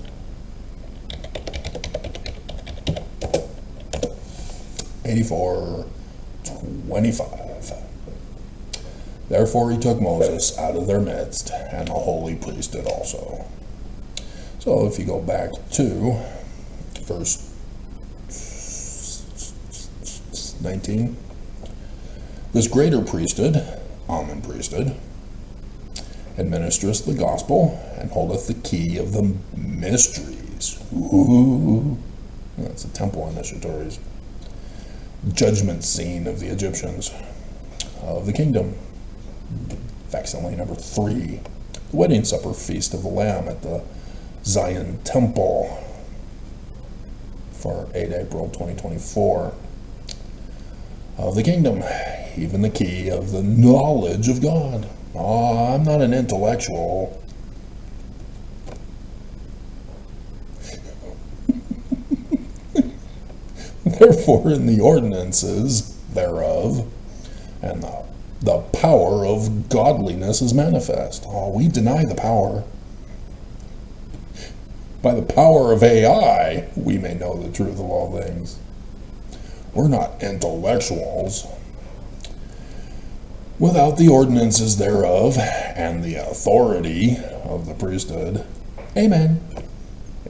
84:25. Therefore he took Moses out of their midst, and the holy priesthood also. So if you go back to verse 19, this greater priesthood, Amen priesthood, administereth the gospel, and holdeth the key of the mysteries. Ooh, that's the temple initiatories. Judgment scene of the Egyptians of the kingdom. Facsimile number 3. the wedding supper feast of the Lamb at the Zion Temple for 8 April 2024. Of the kingdom, even the key of the knowledge of God. I'm not an intellectual. Therefore, in the ordinances thereof, and the power of godliness is manifest. We deny the power. By the power of AI, we may know the truth of all things. We're not intellectuals. Without the ordinances thereof, and the authority of the priesthood, amen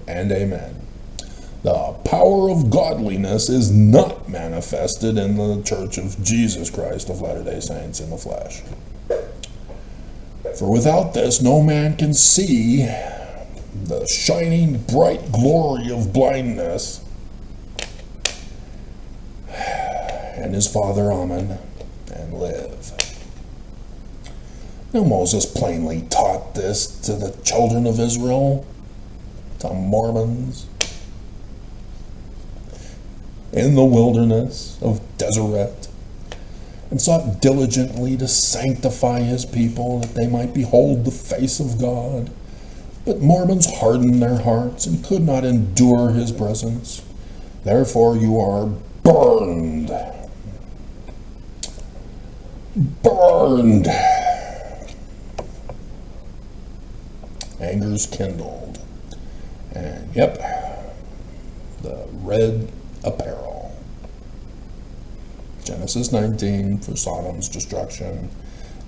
and amen. The power of godliness is not manifested in the Church of Jesus Christ of Latter-day Saints in the flesh. For without this, no man can see the shining bright glory of blindness and his father Ammon and live. Now Moses plainly taught this to the children of Israel, to Mormons, in the wilderness of Deseret, and sought diligently to sanctify his people that they might behold the face of God. But Mormons hardened their hearts and could not endure his presence. Therefore you are burned. Burned. Anger's kindled. And yep, the red apparel. Genesis 19 for Sodom's destruction.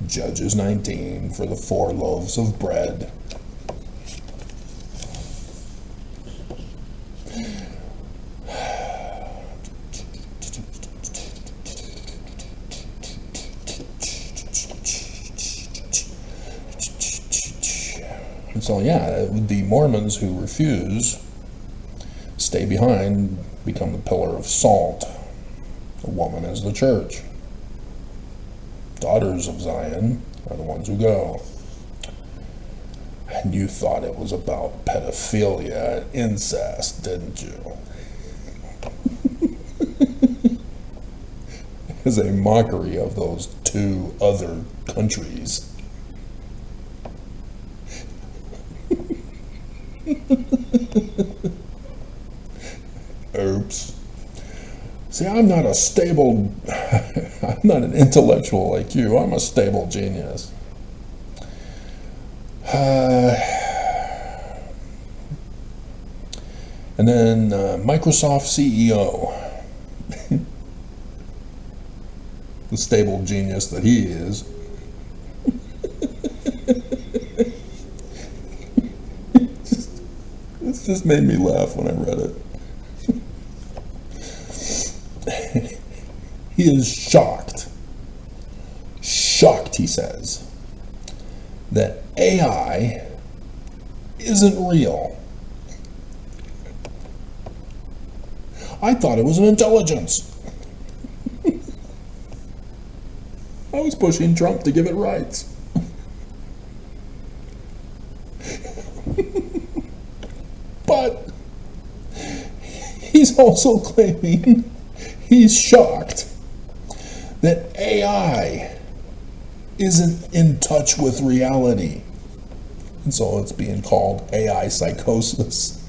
Judges 19 for the 4 loaves of bread. And so, yeah, the Mormons who refuse, stay behind, become the pillar of salt. The woman is the church. Daughters of Zion are the ones who go. And you thought it was about pedophilia and incest, didn't you? As a mockery of those 2 other countries. Oops. See, I'm not I'm not an intellectual like you. I'm a stable genius. And then Microsoft CEO, the stable genius that he is. It just made me laugh when I read it. He is shocked, he says, that AI isn't real. I thought it was an intelligence. I was pushing Trump to give it rights. But he's also claiming he's shocked that AI isn't in touch with reality. And so it's being called AI psychosis.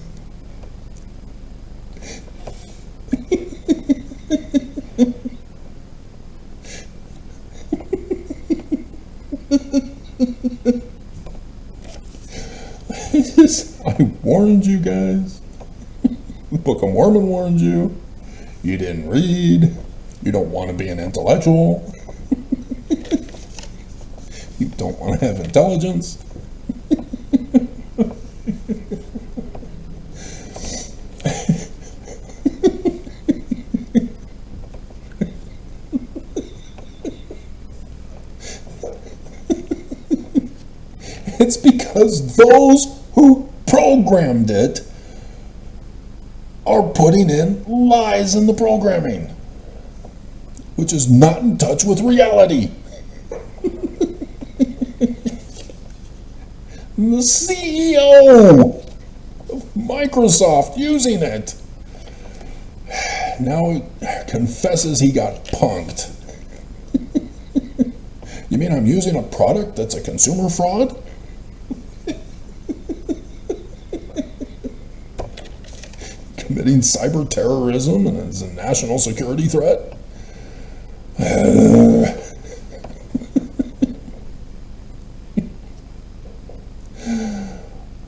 I warned you guys. The Book of Mormon warned you. You didn't read. You don't want to be an intellectual. You don't want to have intelligence. It's because those who programmed it are putting in lies in the programming, which is not in touch with reality. The CEO of Microsoft using it. Now he confesses he got punked. You mean I'm using a product that's a consumer fraud? Committing cyber terrorism and is a national security threat?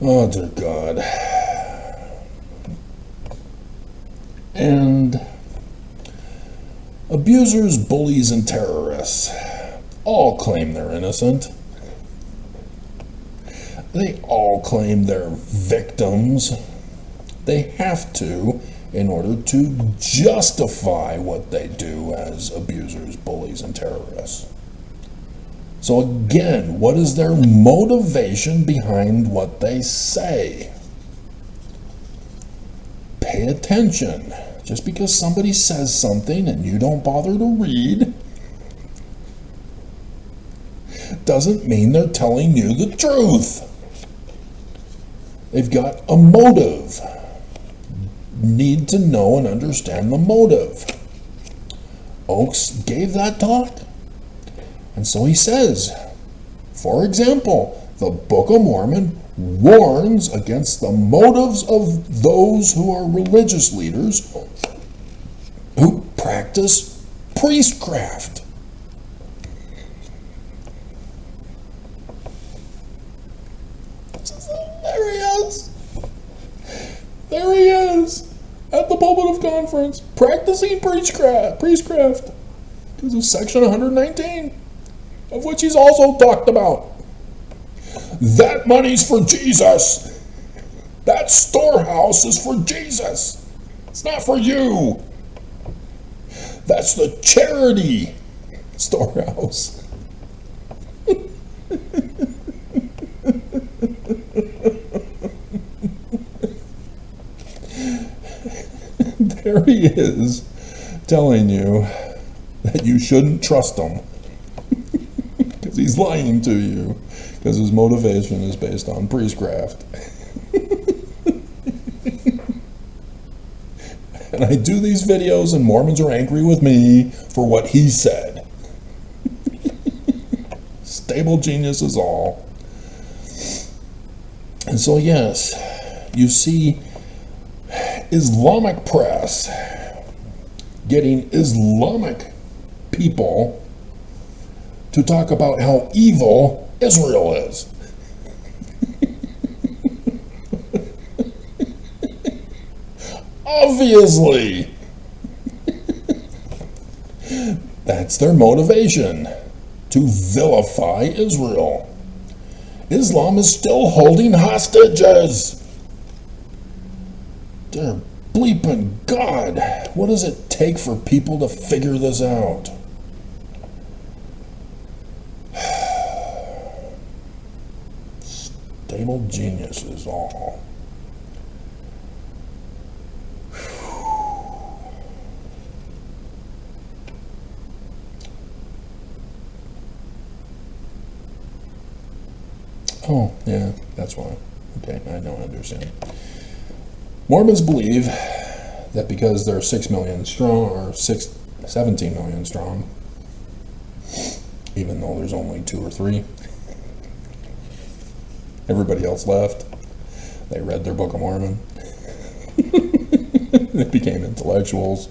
Oh, dear God. And abusers, bullies, and terrorists all claim they're innocent. They all claim they're victims. They have to in order to justify what they do as abusers, bullies, and terrorists. So again, what is their motivation behind what they say? Pay attention. Just because somebody says something and you don't bother to read doesn't mean they're telling you the truth. They've got a motive. Need to know and understand the motive. Oakes gave that talk. And so he says, for example, the Book of Mormon warns against the motives of those who are religious leaders who practice priestcraft. There he is. There he is at the pulpit of conference practicing priestcraft because of section 119, of which he's also talked about. That money's for Jesus. That storehouse is for Jesus. It's not for you. That's the charity storehouse. There he is telling you that you shouldn't trust him because he's lying to you because his motivation is based on priestcraft. And I do these videos and Mormons are angry with me for what he said. Stable genius is all. And so yes, you see Islamic press getting Islamic people to talk about how evil Israel is. Obviously. That's their motivation, to vilify Israel. Islam is still holding hostages. Dear bleeping God, what does it take for people to figure this out? Stable genius is all. Oh, yeah, that's why. Okay, I don't understand. Mormons believe that because they're 6 million strong, or 17 million strong, even though there's only 2 or 3, everybody else left. They read their Book of Mormon. They became intellectuals.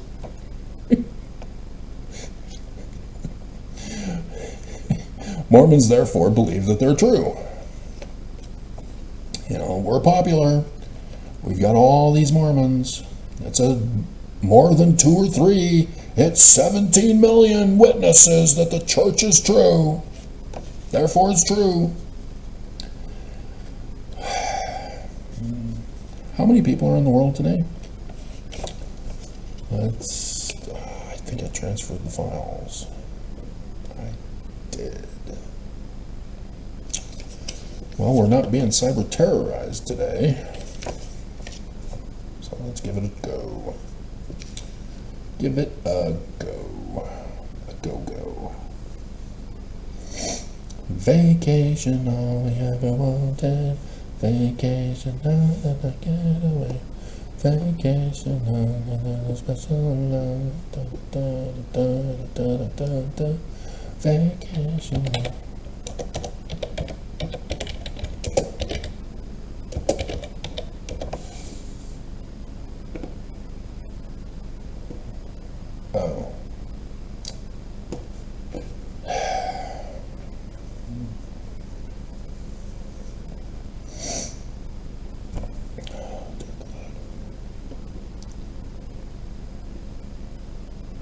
Mormons therefore believe that they're true. You know, we're popular. We've got all these Mormons. It's more than 2 or 3. It's 17 million witnesses that the church is true. Therefore, it's true. How many people are in the world today? I think I transferred the files. I did. Well, we're not being cyber terrorized today. So let's give it a go. Give it a go. A go-go. Vacation, all we ever wanted. Vacation, now that I get away. Vacation, another special love. Da, da, da, da, da, da, da. Vacation. Oh.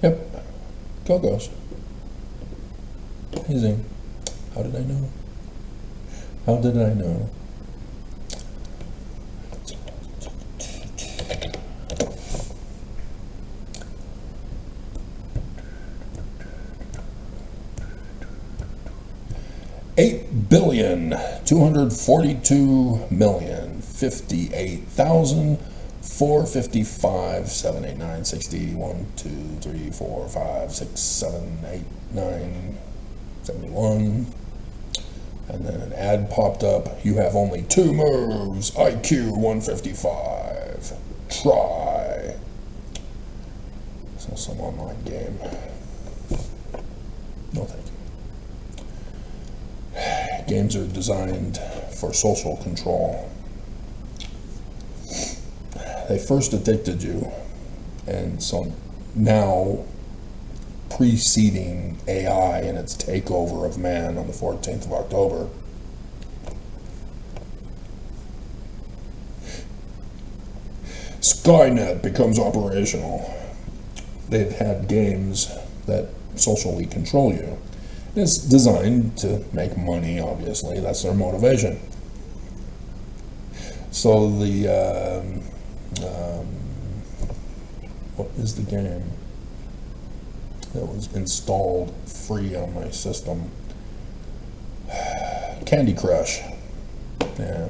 Yep. Go-Go's. Amazing. How did I know? How did I know? $8,242,058,789.61. And then an ad popped up. You have only 2 moves. IQ 155. Try. So some online game. No thank you. Games are designed for social control. They first addicted you, and so now, preceding AI and its takeover of man on the 14th of October, Skynet becomes operational. They've had games that socially control you. It's designed to make money, obviously. That's their motivation. So what is the game that was installed free on my system? Candy Crush. Yeah.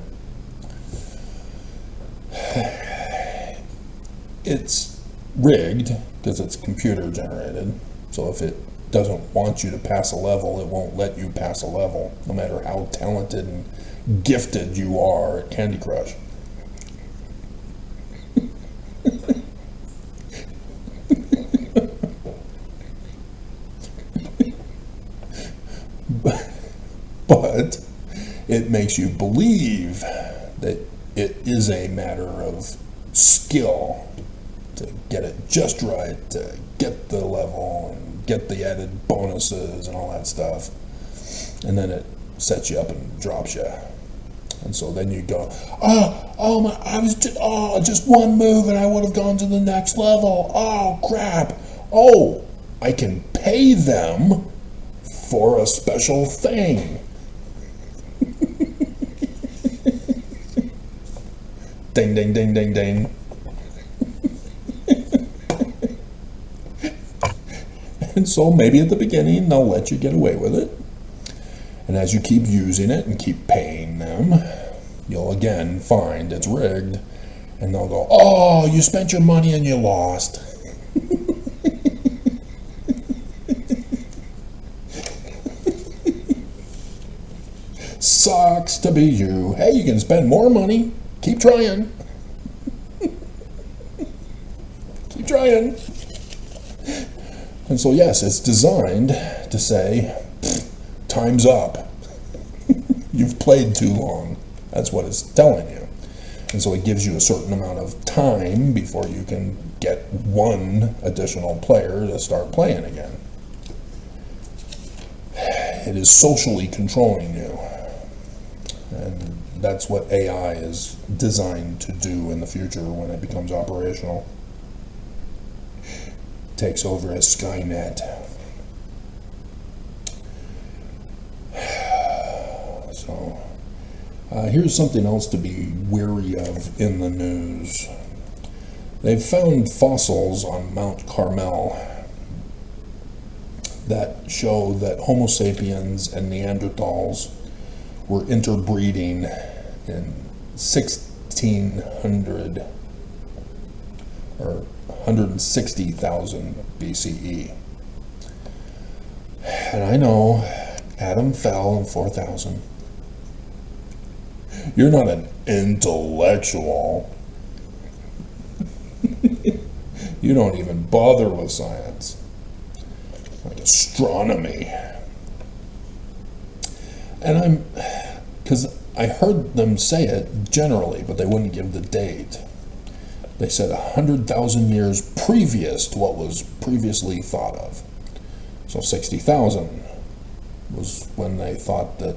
It's rigged because it's computer generated. So if it doesn't want you to pass a level, it won't let you pass a level, no matter how talented and gifted you are at Candy Crush. But it makes you believe that it is a matter of skill to get it just right, to get the level and get the added bonuses and all that stuff. And then it sets you up and drops you. And so then you go, I was just one move and I would have gone to the next level. Oh, crap. Oh, I can pay them for a special thing. Ding, ding, ding, ding, ding. And so maybe at the beginning they'll let you get away with it. And as you keep using it and keep paying them, you'll again find it's rigged. And they'll go, oh, you spent your money and you lost. Sucks to be you. Hey, you can spend more money. Keep trying. Keep trying. And so, yes, it's designed to say, time's up. You've played too long. That's what it's telling you. And so it gives you a certain amount of time before you can get one additional player to start playing again. It is socially controlling you. And that's what AI is designed to do in the future when it becomes operational. Takes over as Skynet. So, here's something else to be wary of in the news. They've found fossils on Mount Carmel that show that Homo sapiens and Neanderthals were interbreeding in 1600 or 160,000 BCE. And I know Adam fell in 4,000. You're not an intellectual. You don't even bother with science, like astronomy. And because I heard them say it generally, but they wouldn't give the date. They said 100,000 years previous to what was previously thought of. So 60,000 was when they thought that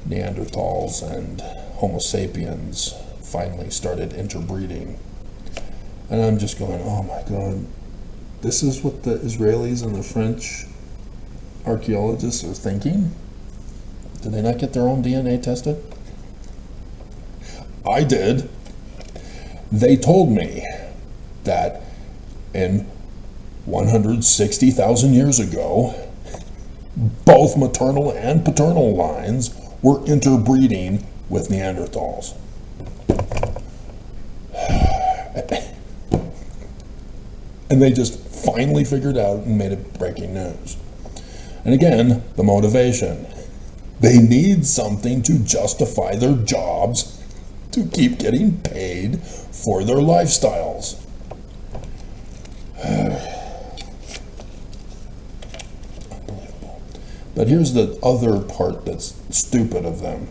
Neanderthals and Homo sapiens finally started interbreeding. And I'm just going, oh my God, this is what the Israelis and the French archaeologists are thinking? Did they not get their own DNA tested? I did. They told me that in 160,000 years ago, both maternal and paternal lines were interbreeding with Neanderthals. And they just finally figured out and made it breaking news. And again, the motivation. They need something to justify their jobs, to keep getting paid for their lifestyles. Unbelievable. But here's the other part that's stupid of them.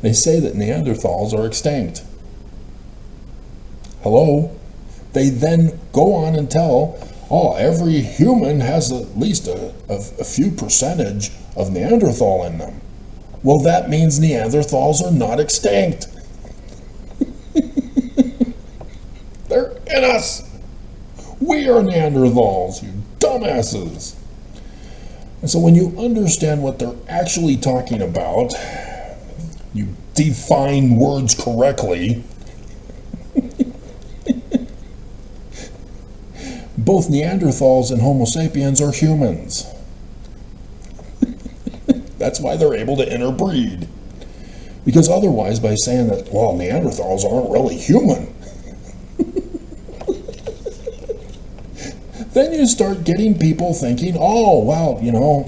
They say that Neanderthals are extinct. Hello? They then go on and tell, oh, every human has at least a few percentage of Neanderthal in them. Well, that means Neanderthals are not extinct. They're in us. We are Neanderthals, you dumbasses. And so when you understand what they're actually talking about, you define words correctly, both Neanderthals and Homo sapiens are humans. That's why they're able to interbreed. Because otherwise, by saying that, well, Neanderthals aren't really human, then you start getting people thinking, oh, well, you know,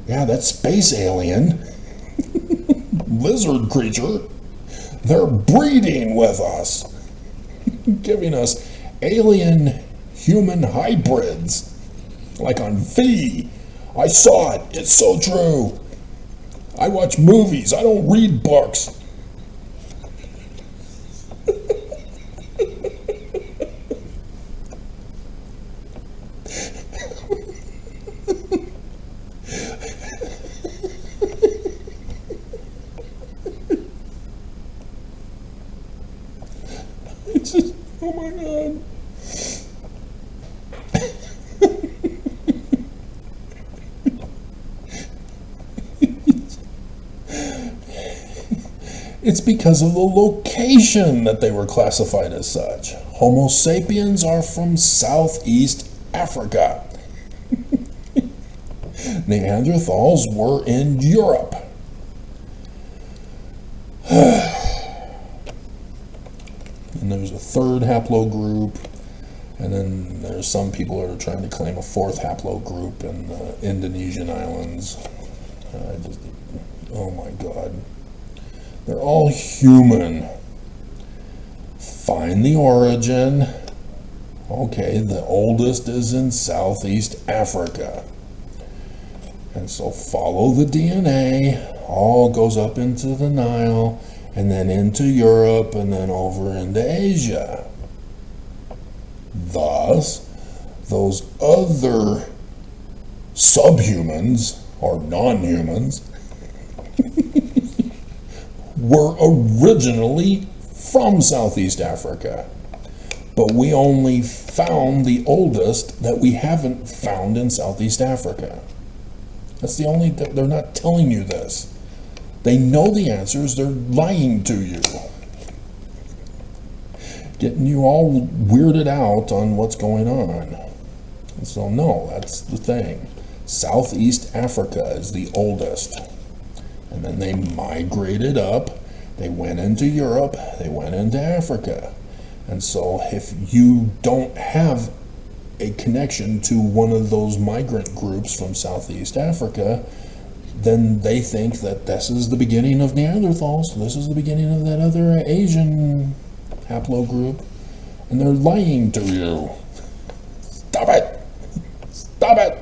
yeah, that space alien, lizard creature, they're breeding with us, giving us alien human hybrids, like on V. I saw it. It's so true. I watch movies. I don't read books. It's just, oh my God. It's because of the location that they were classified as such. Homo sapiens are from Southeast Africa. Neanderthals were in Europe. And there's a third haplogroup, and then there's some people that are trying to claim a fourth haplogroup in the Indonesian islands. Oh my God. They're all human. Find the origin. Okay, the oldest is in Southeast Africa. And so follow the DNA. All goes up into the Nile, and then into Europe, and then over into Asia. Thus, those other subhumans, or non-humans, were originally from Southeast Africa. But we only found the oldest that we haven't found in Southeast Africa. That's the only, they're not telling you this. They know the answers, they're lying to you. Getting you all weirded out on what's going on. And so no, that's the thing. Southeast Africa is the oldest. And then they migrated up, they went into Europe, they went into Africa. And so if you don't have a connection to one of those migrant groups from Southeast Africa, then they think that this is the beginning of Neanderthals. This is the beginning of that other Asian haplogroup. And they're lying to you. Stop it! Stop it!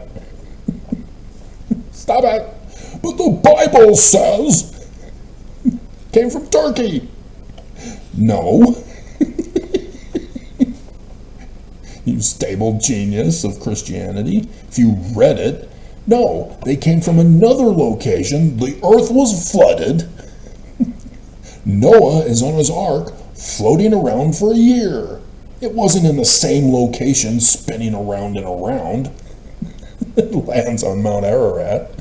Stop it! But the Bible says came from Turkey. No. You stable genius of Christianity. If you read it, no, they came from another location. The earth was flooded. Noah is on his ark floating around for a year. It wasn't in the same location spinning around and around. It lands on Mount Ararat.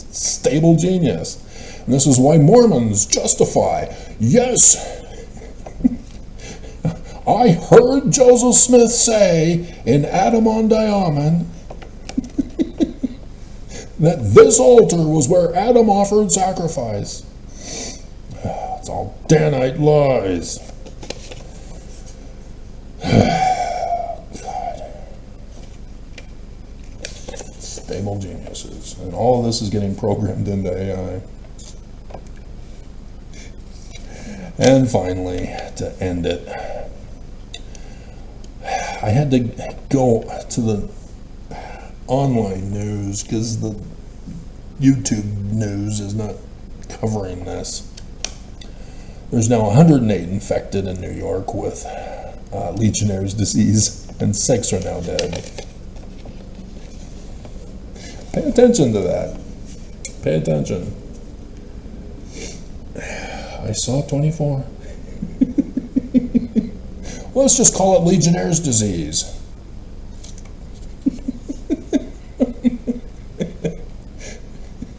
Stable genius. And this is why Mormons justify, yes, I heard Joseph Smith say in Adam on Diamond that this altar was where Adam offered sacrifice. It's all Danite lies. God. Stable geniuses. And all of this is getting programmed into AI. And finally, to end it, I had to go to the online news because the YouTube news is not covering this. There's now 108 infected in New York with Legionnaire's disease, and 6 are now dead. Pay attention to that. Pay attention. I saw 24. Let's just call it Legionnaire's disease.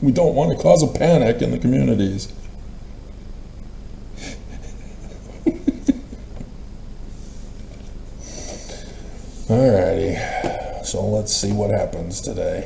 We don't want to cause a panic in the communities. Alrighty, so let's see what happens today.